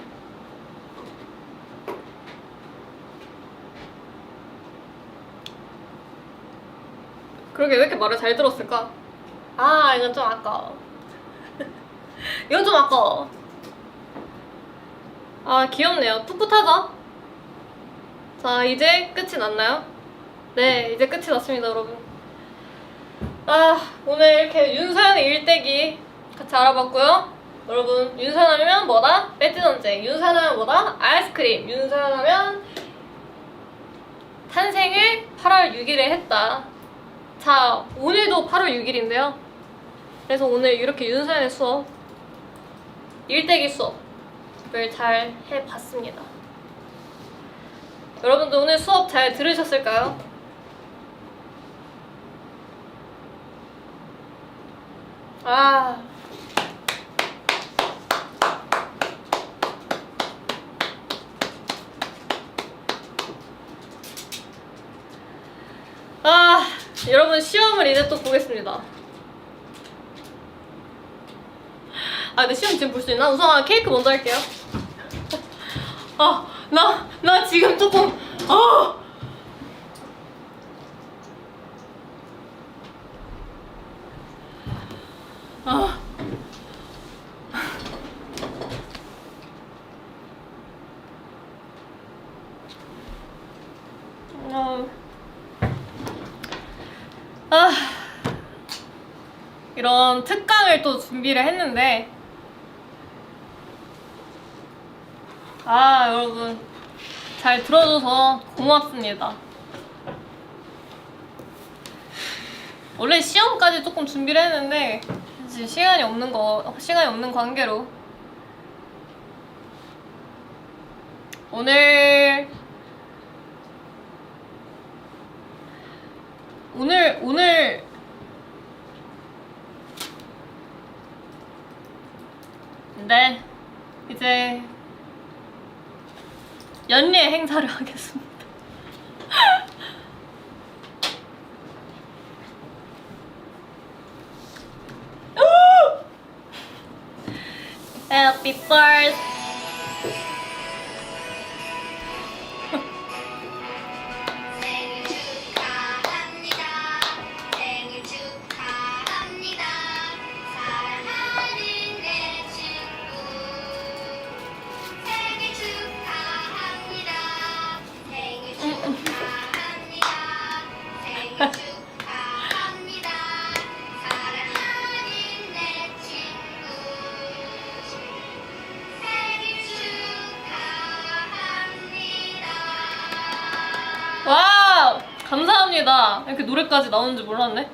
그러게 왜 이렇게 말을 잘 들었을까? 이건 좀 아까워. 이건 좀 아까워. 귀엽네요. 풋풋하죠? 자, 이제 끝이 났나요? 네, 이제 끝이 났습니다, 여러분. 오늘 이렇게 윤서연의 일대기 같이 알아봤고요. 여러분, 윤서연하면 뭐다? 배지 전쟁. 윤서연하면 뭐다? 아이스크림. 윤서연하면 탄생을 8월 6일에 했다. 자, 오늘도 8월 6일인데요. 그래서 오늘 이렇게 윤서연의 수업, 일대기 수업을 잘 해봤습니다. 여러분들 오늘 수업 잘 들으셨을까요? 여러분 시험을 이제 또 보겠습니다. 근데 시험 지금 볼 수 있나? 우선 케이크 먼저 할게요. 나 지금 조금 이런 특강을 또 준비를 했는데 여러분 잘 들어줘서 고맙습니다. 원래 시험까지 조금 준비를 했는데 사실 시간이 없는 관계로 오늘 네, 이제 연례 행사를 하겠습니다. Happy birthday. 와 감사합니다. 이렇게 노래까지 나오는지 몰랐네.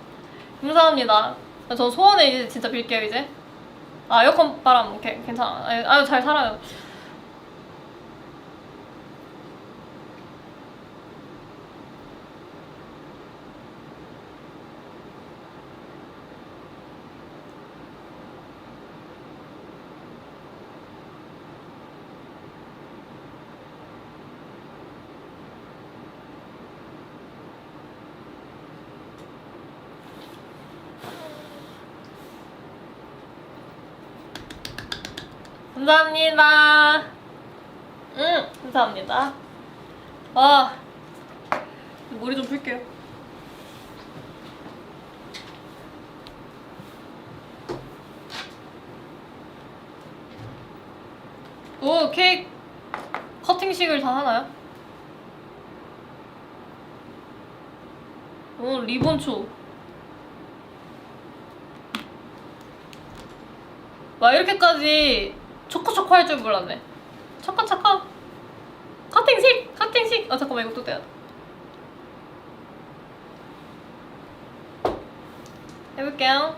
감사합니다. 저 소원을 이제 진짜 빌게요 이제. 아 에어컨 바람 오케이 괜찮아. 아유 잘 살아요. 감사합니다. 감사합니다. 아, 머리 좀 풀게요. 오, 케이크 커팅식을 다 하나요? 오, 리본초. 와, 이렇게까지 초코초코 할 줄 몰랐네. 초코초코. 커팅식. 아, 잠깐만, 이거 또 떼야 돼. 해볼게요.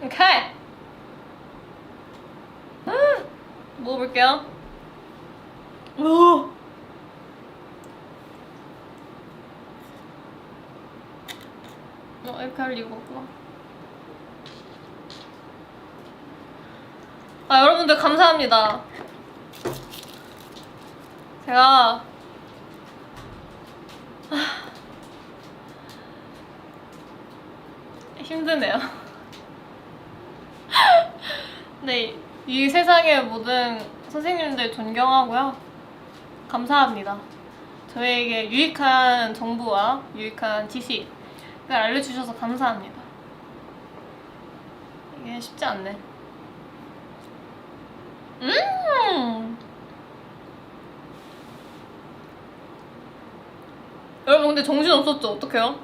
오케이. 먹어볼게요. 오. 이렇게 할 리가 없구나. 아, 여러분들 감사합니다. 제가 힘드네요. 네, 이 세상의 모든 선생님들 존경하고요. 감사합니다. 저에게 유익한 정보와 유익한 지식을 알려주셔서 감사합니다. 이게 쉽지 않네. 여러분 근데 정신 없었죠? 어떡해요?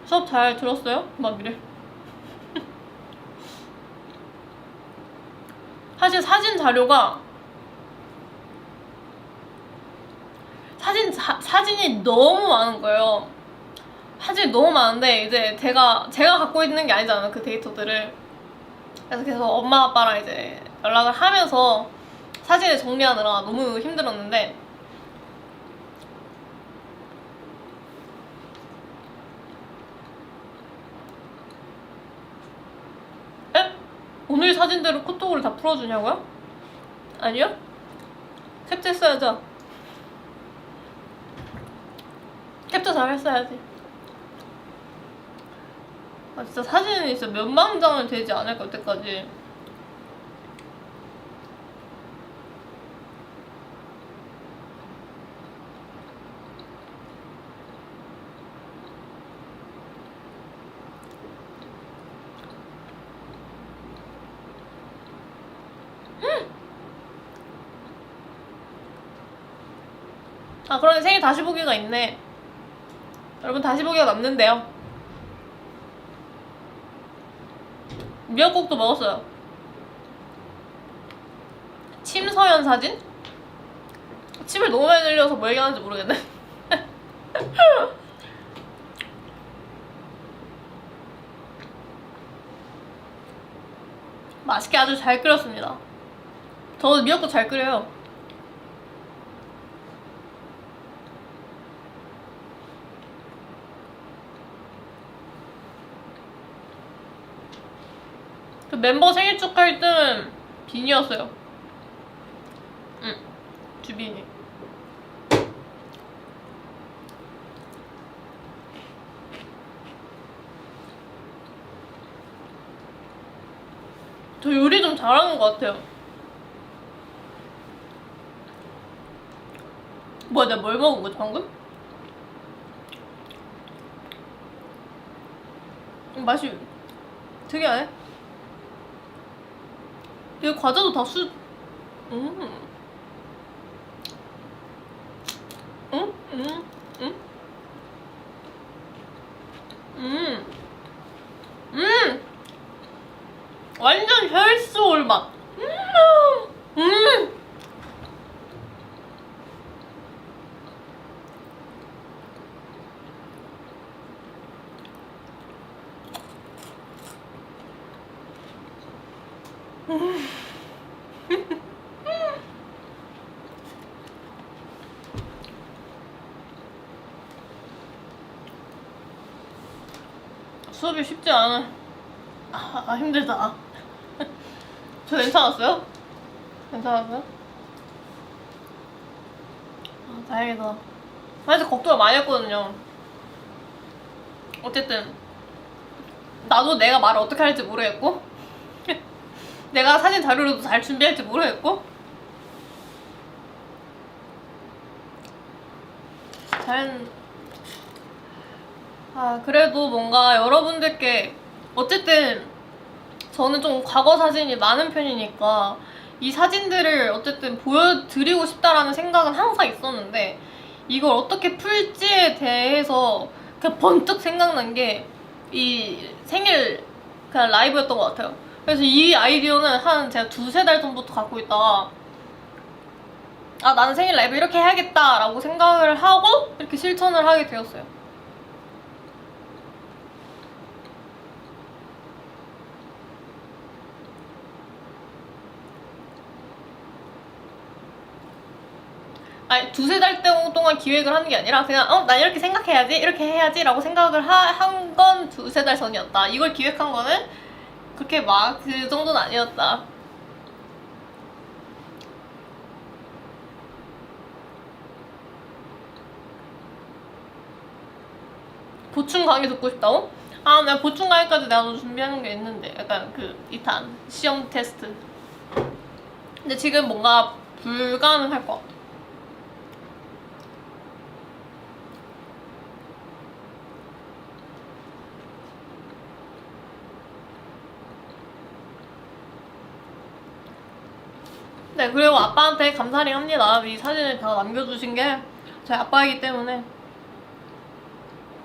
수업 잘 들었어요? 막 이래. 사실 사진 자료가 사진이 너무 많은 거예요. 사진이 너무 많은데 이제 제가 갖고 있는 게 아니잖아요, 그 데이터들을. 그래서 계속 엄마 아빠랑 이제 연락을 하면서 사진을 정리하느라 너무 힘들었는데 에? 오늘 사진대로 코톡으로 다 풀어주냐고요? 아니요? 캡처했어야죠. 캡처 잘 했어야지. 아 진짜 사진이 진짜 몇만 장은 되지 않을까 그때까지. 아 그러네, 생일 다시 보기가 있네. 여러분 다시 보기가 남는데요. 미역국도 먹었어요. 침 서연 사진? 침을 너무 많이 흘려서 뭐 얘기하는지 모르겠네. 맛있게 아주 잘 끓였습니다. 저는 미역국 잘 끓여요. 그 멤버 생일 축하 1등은 빈이었어요. 응, 주빈이. 저 요리 좀 잘하는 것 같아요. 뭐야, 내가 뭘 먹은 거지 방금? 맛이 특이하네. 이거 과자도 다 수... 음. 음? 음? 음? 음? 음! 완전 혈소울 맛. 음. 수업이 쉽지 않아. 힘들다. 저 괜찮았어요? 괜찮았어요? 다행이다. 사실 걱정을 많이 했거든요. 어쨌든 나도 내가 말을 어떻게 할지 모르겠고 내가 사진 자료로도 잘 준비할지 모르겠고 그래도 뭔가 여러분들께 어쨌든 저는 좀 과거 사진이 많은 편이니까 이 사진들을 어쨌든 보여드리고 싶다라는 생각은 항상 있었는데 이걸 어떻게 풀지에 대해서 그냥 번뜩 생각난 게 이 생일 그냥 라이브였던 것 같아요. 그래서 이 아이디어는 한 제가 2-3달 전부터 갖고 있다가 나는 생일 라이브 이렇게 해야겠다 라고 생각을 하고 이렇게 실천을 하게 되었어요. 아니 2-3달 동안 기획을 하는 게 아니라 그냥 난 이렇게 생각해야지 이렇게 해야지 라고 생각을 한 건 2-3달 전이었다. 이걸 기획한 거는 그렇게 막 그 정도는 아니었다. 보충 강의 듣고 싶다고? 내가 보충 강의까지 내가 준비하는 게 있는데 약간 그 2탄 시험 테스트. 근데 지금 뭔가 불가능할 것 같아. 네, 그리고 아빠한테 감사를 합니다. 이 사진을 다 남겨주신 게 저희 아빠이기 때문에.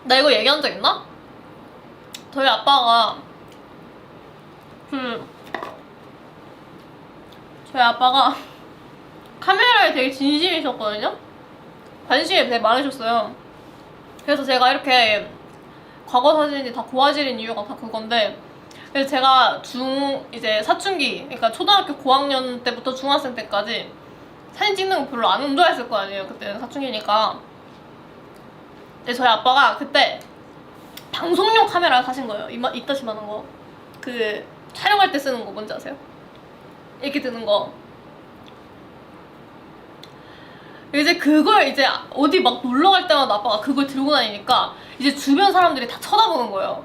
나 이거 얘기한 적 있나? 저희 아빠가 저희 아빠가 카메라에 되게 진심이셨거든요? 관심이 되게 많으셨어요. 그래서 제가 이렇게 과거 사진이 다 고화질인 이유가 다 그건데, 그래서 제가 이제 사춘기, 그러니까 초등학교 고학년 때부터 중학생 때까지 사진 찍는 거 별로 안 좋아했을 거 아니에요. 그때는 사춘기니까. 근데 저희 아빠가 그때 방송용 카메라를 사신 거예요. 이따시만한 거. 그 촬영할 때 쓰는 거 뭔지 아세요? 이렇게 드는 거. 이제 그걸 이제 어디 막 놀러 갈 때마다 아빠가 그걸 들고 다니니까 이제 주변 사람들이 다 쳐다보는 거예요.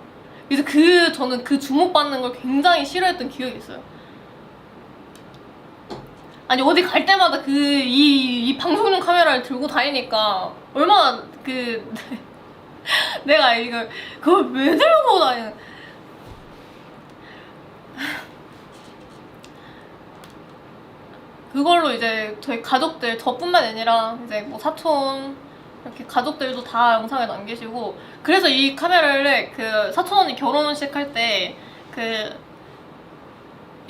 그래서 저는 그 주목받는 걸 굉장히 싫어했던 기억이 있어요. 아니 어디 갈 때마다 이 방송용 카메라를 들고 다니니까 얼마나 내가 그걸 왜 들고 다니는. 그걸로 이제 저희 가족들, 저뿐만 아니라 이제 뭐 사촌 이렇게 가족들도 다 영상을 남기시고, 그래서 이 카메라를 그 사촌 언니 결혼식 할 때 그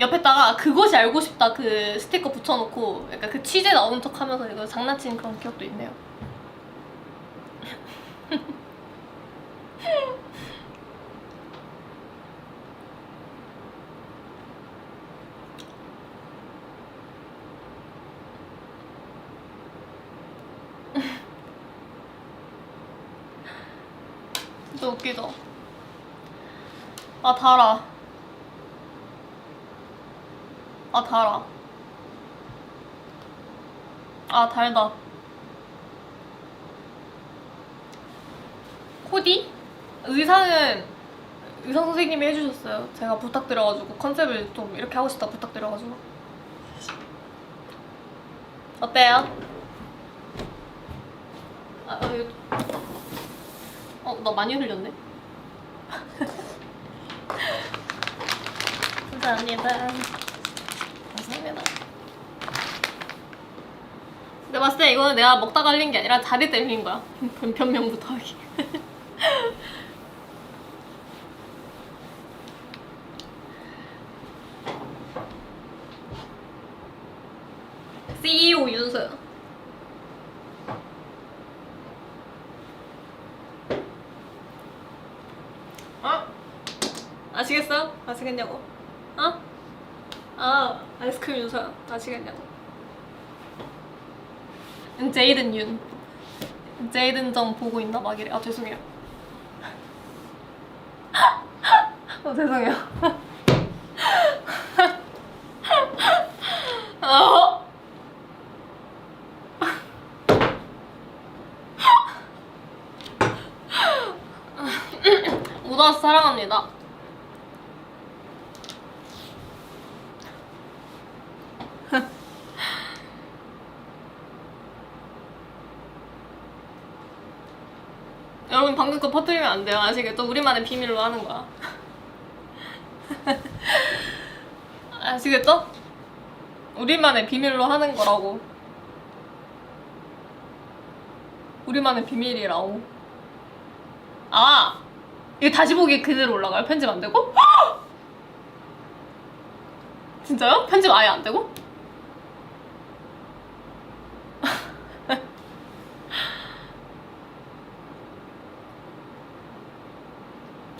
옆에다가 그것이 알고 싶다 그 스티커 붙여놓고 약간 그 취재 나오는 척 하면서 이거 장난친 그런 기억도 있네요. 진짜 웃기죠? 달아. 달아. 달다. 코디? 의상 선생님이 해주셨어요. 제가 부탁드려가지고 컨셉을 좀 이렇게 하고 싶다 부탁드려가지고. 어때요? 나 많이 흘렸네. 감사합니다. 감사합니다. 근데 봤을 때 이거는 내가 먹다가 흘린 게 아니라 자리 때 흘린 거야. 변명부터 하기. CEO 윤서연. 어? 아시겠어요? 아시겠냐고? 어? 아, 아이스크림 윤서연. 아시겠냐고? 제이든 윤. 제이든 정 보고 있나 막이래. 아, 죄송해요. 죄송해요. 어? 오다스 사랑합니다. 여러분 방금 거 퍼뜨리면 안 돼요. 아시겠죠? 우리만의 비밀로 하는 거야. 아시겠죠? 우리만의 비밀로 하는 거라고. 우리만의 비밀이라고. 아! 이거 다시 보기 그대로 올라가요? 편집 안 되고? 진짜요? 편집 아예 안 되고?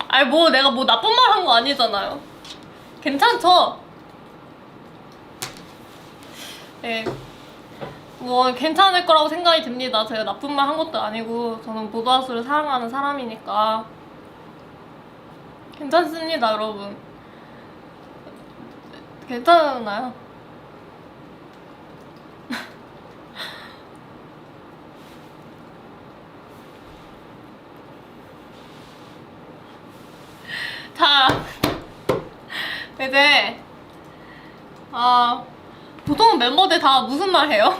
아니 뭐 내가 뭐 나쁜 말 한 거 아니잖아요. 괜찮죠? 네. 뭐 괜찮을 거라고 생각이 듭니다. 제가 나쁜 말 한 것도 아니고 저는 보도하수를 사랑하는 사람이니까 괜찮습니다, 여러분. 괜찮아요. 자, 이제 보통 멤버들 다 무슨 말 해요?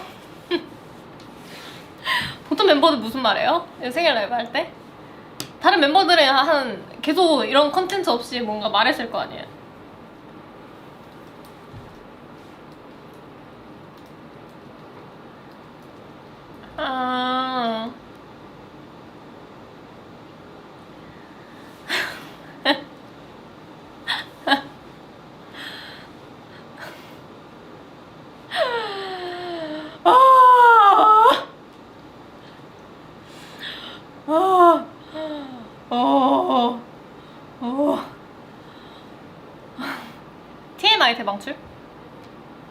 보통 멤버들 무슨 말 해요? 생일 라이브 할 때? 다른 멤버들은 한 계속 이런 컨텐츠 없이 뭔가 말했을 거 아니에요? 아... TMI 대방출?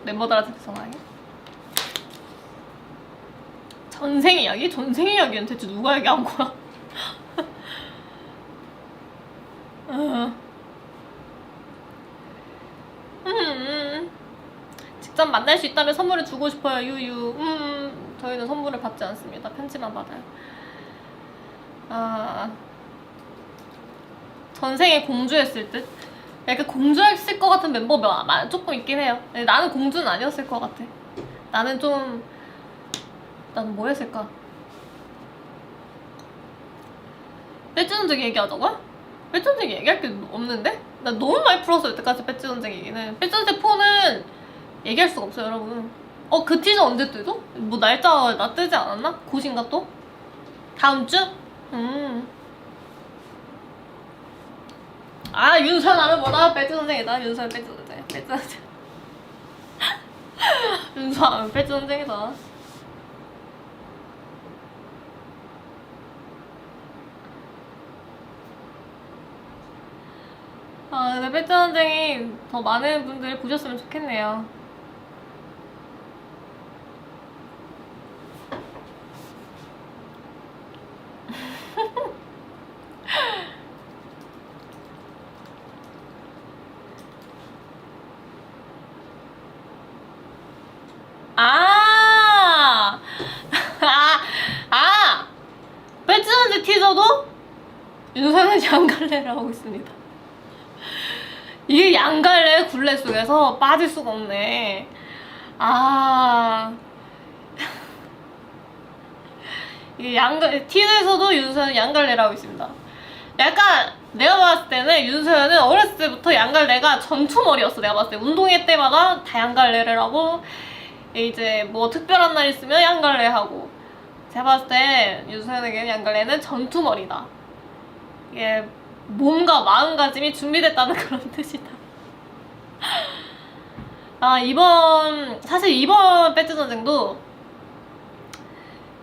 멤버들한테 전화해? 전생 이야기? 전생 이야기는 대체 누가 얘기한 거야? 직접 만날 수 있다면 선물을 주고 싶어요. 유유. 저희는 선물을 받지 않습니다. 편지만 받아요. 전생에 공주했을 듯? 약간 공주했을 것 같은 멤버가 조금 있긴 해요. 나는 공주는 아니었을 것 같아. 나는 뭐 했을까? 배지 전쟁 얘기하자고요? 배지 전쟁 얘기할 게 없는데? 나 너무 많이 풀었어 여태까지 배지 전쟁 얘기는. 배지 전쟁 4는 얘기할 수가 없어요, 여러분. 그 티저 언제 뜨죠? 뭐 날짜 나 뜨지 않았나? 곧인가 또? 다음 주? 윤서연 하면 뭐다? 배지 전쟁이다. 윤서연 배지 전쟁. 배지 전쟁. 윤서연 하면 배지 전쟁이다. 근데 배지 전쟁이 더 많은 분들이 보셨으면 좋겠네요. 배지 전쟁 티저도 윤서연이 양갈래를 하고 있습니다. 이게 양갈래 굴레 속에서 빠질 수가 없네. 이게 티저에서도 윤서연이 양갈래를 하고 있습니다. 약간 내가 봤을 때는 윤서연은 어렸을 때부터 양갈래가 전투머리였어. 내가 봤을 때 운동회 때마다 다 양갈래를 하고 이제 뭐 특별한 날 있으면 양갈래 하고. 제가 봤을 때 윤서연에게는 양갈래는 전투머리다. 이게 몸과 마음가짐이 준비됐다는 그런 뜻이다. 사실 이번 배지 전쟁도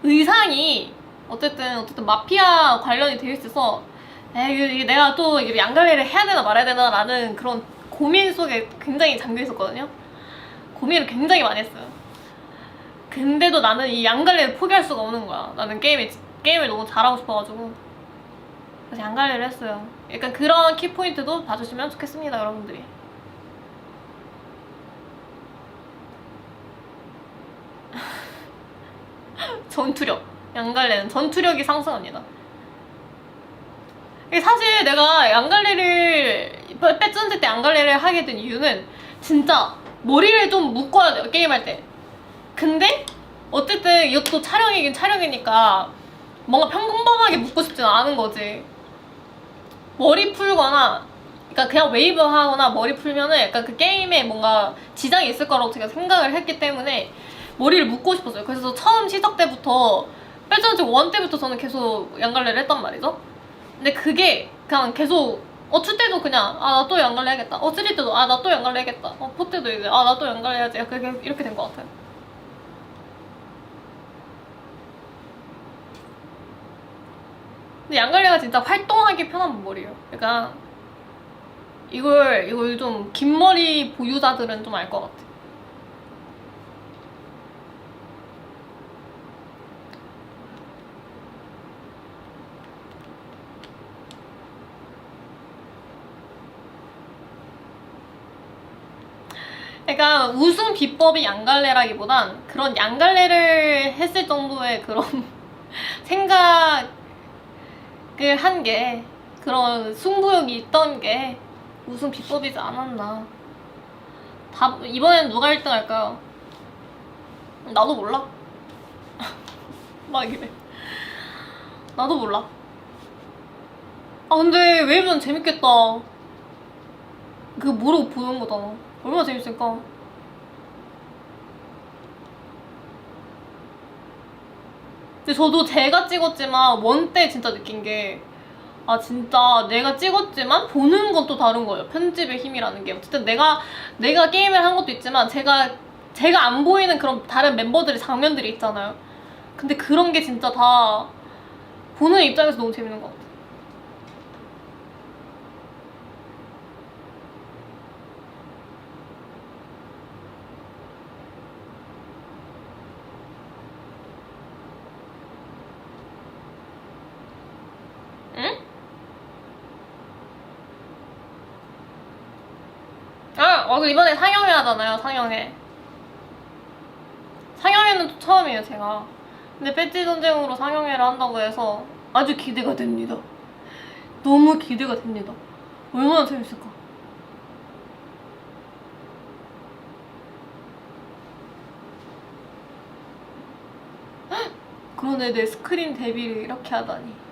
의상이 어쨌든 마피아 관련이 되어 있어서 이게 내가 또 이게 양갈래를 해야 되나 말아야 되나 라는 그런 고민 속에 굉장히 잠겨 있었거든요. 고민을 굉장히 많이 했어요. 근데도 나는 이 양갈래를 포기할 수가 없는 거야. 나는 게임을 너무 잘하고 싶어가지고 그래서 양갈래를 했어요. 약간 그런 키포인트도 봐주시면 좋겠습니다, 여러분들이. 전투력. 양갈래는 전투력이 상승합니다. 사실 내가 배전제 때 양갈래를 하게 된 이유는 진짜 머리를 좀 묶어야 돼요, 게임할 때. 근데 어쨌든 이것도 촬영이긴 촬영이니까 뭔가 평범하게 묶고 싶진 않은 거지. 머리 풀거나 그러니까 그냥 웨이브 하거나 머리 풀면은 약간 그 게임에 뭔가 지장이 있을 거라고 제가 생각을 했기 때문에 머리를 묶고 싶었어요. 그래서 처음 시작 때부터 배전제 1 때부터 저는 계속 양갈래를 했단 말이죠. 근데 그게 그냥 계속 2 때도 그냥 나 또 양갈래 해야겠다. 3 때도 나 또 양갈래 해야겠다. 4 때도 이제 나 또 양갈래 해야지. 이렇게 된 것 같아요. 근데 양갈래가 진짜 활동하기 편한 머리예요. 그러니까 이걸 좀 긴 머리 보유자들은 좀 알 것 같아. 그러니까 우승 비법이 양갈래라기보단 그런 양갈래를 했을 정도의 그런 생각을 한 게 그런 승부욕이 있던 게 우승 비법이지 않았나. 이번엔 누가 1등 할까요? 나도 몰라. 막 이래. 나도 몰라. 근데 웨이브는 재밌겠다. 그거 모르고 보는 거잖아. 얼마나 재밌을까? 근데 저도 제가 찍었지만 1 때 진짜 느낀 게 진짜 내가 찍었지만 보는 건 또 다른 거예요. 편집의 힘이라는 게. 어쨌든 내가 게임을 한 것도 있지만 제가 안 보이는 그런 다른 멤버들의 장면들이 있잖아요. 근데 그런 게 진짜 다 보는 입장에서 너무 재밌는 것 같아요. 응? 맞아. 이번에 상영회 하잖아요, 상영회. 상영회는 또 처음이에요, 제가. 근데 배지 전쟁으로 상영회를 한다고 해서 아주 기대가 됩니다. 너무 기대가 됩니다. 얼마나 재밌을까? 헉! 그러네, 내 스크린 데뷔를 이렇게 하다니.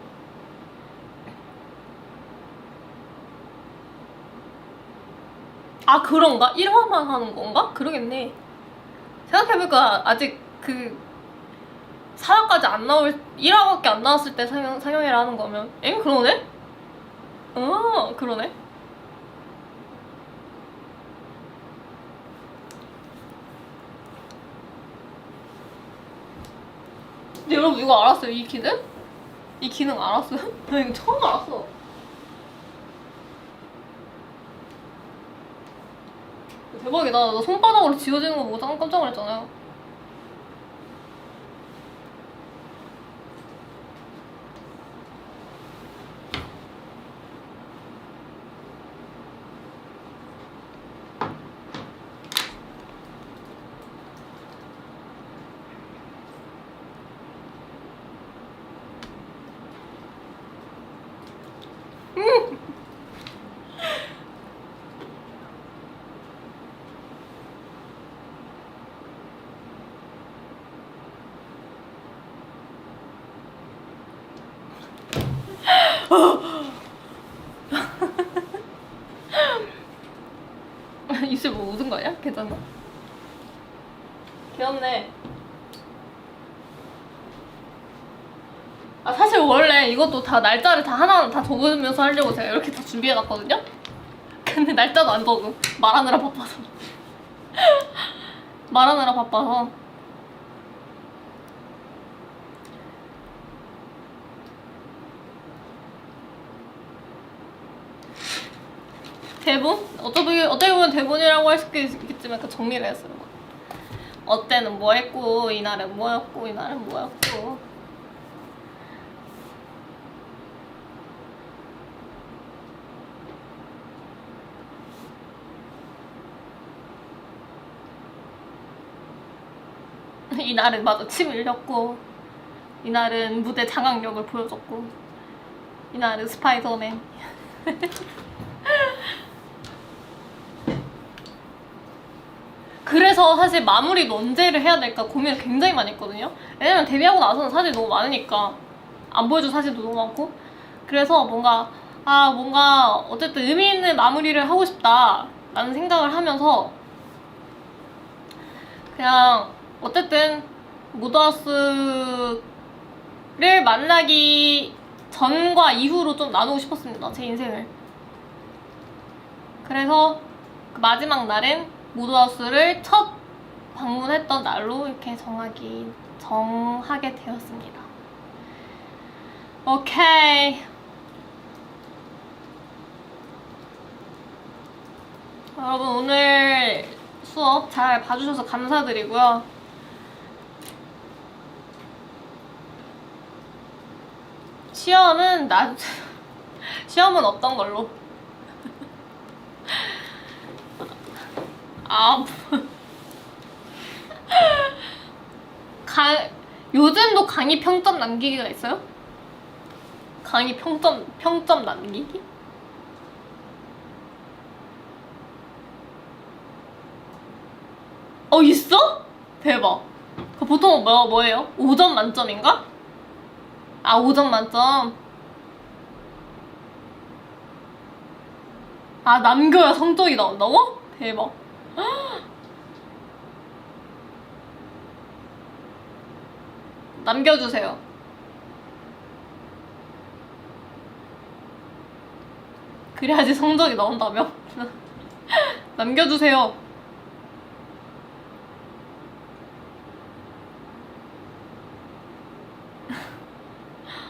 그런가? 1화만 하는 건가? 그러겠네. 생각해보니까 아직 4화까지 안 나올 1화밖에 안 나왔을 때 상영회를 하는 거면 그러네? 그러네. 근데 여러분 이거 알았어요? 이 기능? 이 기능 알았어요? 나 이거 처음 알았어. 대박이다. 나 손바닥으로 지워지는 거 보고 깜짝 놀랐잖아요. 입술 뭐 묻은 거 아니야? 괜찮아? 귀엽네. 사실 원래 이것도 다 날짜를 다 하나하나 다 적으면서 하려고 제가 이렇게 다 준비해놨거든요? 근데 날짜도 안 적음. 말하느라 바빠서. 말하느라 바빠서. 대본? 어떻게 보면 대본이라고 할 수도 있겠지만 그 정리를 했어요. 어때는 뭐 했고, 이날은 뭐였고, 이날은 뭐였고. 이날은 맞아 침 흘렸고, 이날은 무대 장악력을 보여줬고, 이날은 스파이더맨. 그래서 사실 마무리도 언제를 해야 될까 고민을 굉장히 많이 했거든요. 왜냐면 데뷔하고 나서는 사진이 너무 많으니까 안 보여줄 사진도 너무 많고. 그래서 뭔가 어쨌든 의미 있는 마무리를 하고 싶다라는 생각을 하면서 그냥 어쨌든 무더하우스를 만나기 전과 이후로 좀 나누고 싶었습니다, 제 인생을. 그래서 그 마지막 날은 무더하우스를 첫 방문했던 날로 이렇게 정하게 되었습니다. 오케이. 여러분 오늘 수업 잘 봐주셔서 감사드리고요. 시험은 시험은 어떤 걸로? 요즘도 강의 평점 남기기가 있어요? 강의 평점 남기기? 있어? 대박. 그 보통 뭐예요? 5점 만점인가? 5점 만점. 남겨야 성적이 나온다고? 대박. 남겨주세요. 그래야지 성적이 나온다며? 남겨주세요.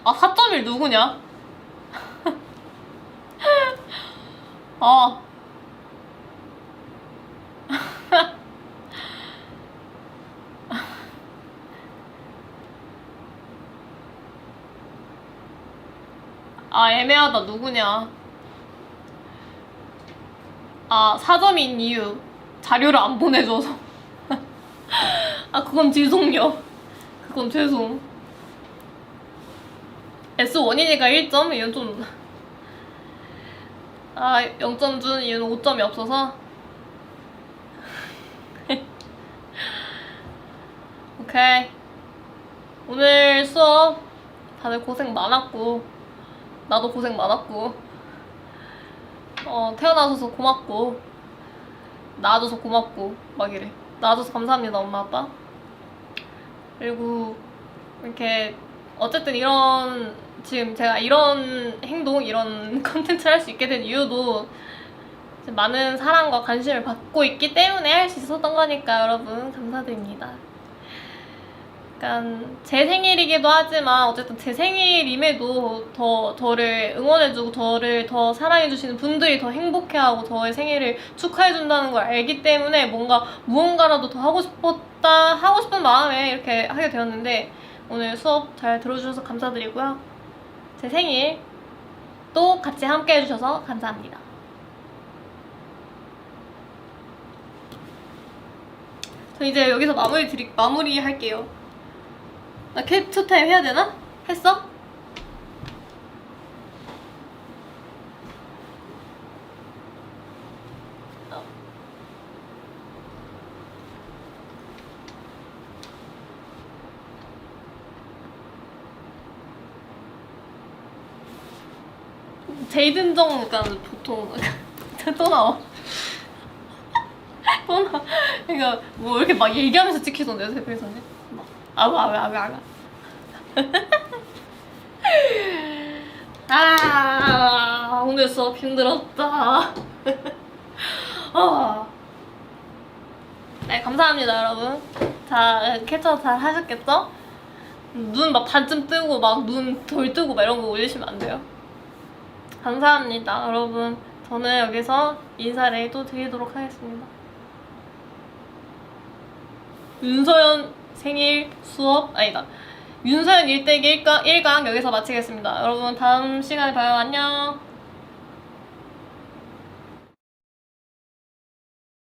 4.1 누구냐? 애매하다. 누구냐? 4점인 이유 자료를 안 보내줘서. 그건 죄송요. 그건 죄송. S1이니까 1점? 이건 좀 0점 준 이유는 5점이 없어서. 오케이. 오늘 수업 다들 고생 많았고 나도 고생 많았고 태어나줘서 고맙고 낳아줘서 고맙고 막 이래. 낳아줘서 감사합니다 엄마 아빠. 그리고 이렇게 어쨌든 지금 제가 이런 행동, 이런 컨텐츠를 할 수 있게 된 이유도 많은 사랑과 관심을 받고 있기 때문에 할 수 있었던 거니까 여러분 감사드립니다. 약간 제 생일이기도 하지만 어쨌든 제 생일임에도 더 저를 응원해주고 저를 더 사랑해주시는 분들이 더 행복해하고 저의 생일을 축하해준다는 걸 알기 때문에 무언가라도 더 하고 싶은 마음에 이렇게 하게 되었는데 오늘 수업 잘 들어주셔서 감사드리고요. 제 생일 또 같이 함께 해주셔서 감사합니다. 저 이제 여기서 마무리 할게요. 나 캡처 타임 해야 되나? 했어? 제이든정 그러니까 보통 또 나와. 그러니까 뭐 이렇게 막 얘기하면서 찍히던데요, 대표이사님? 오늘 수업 힘들었다. 네, 감사합니다, 여러분. 자, 캡처 잘 하셨겠죠? 눈 막 반쯤 뜨고 막 눈 덜 뜨고 막 이런 거 올리시면 안 돼요. 감사합니다, 여러분. 저는 여기서 인사를 또 드리도록 하겠습니다. 윤서연 생일 수업 아니다. 윤서연 일대기 1강 여기서 마치겠습니다. 여러분 다음 시간에 봐요. 안녕.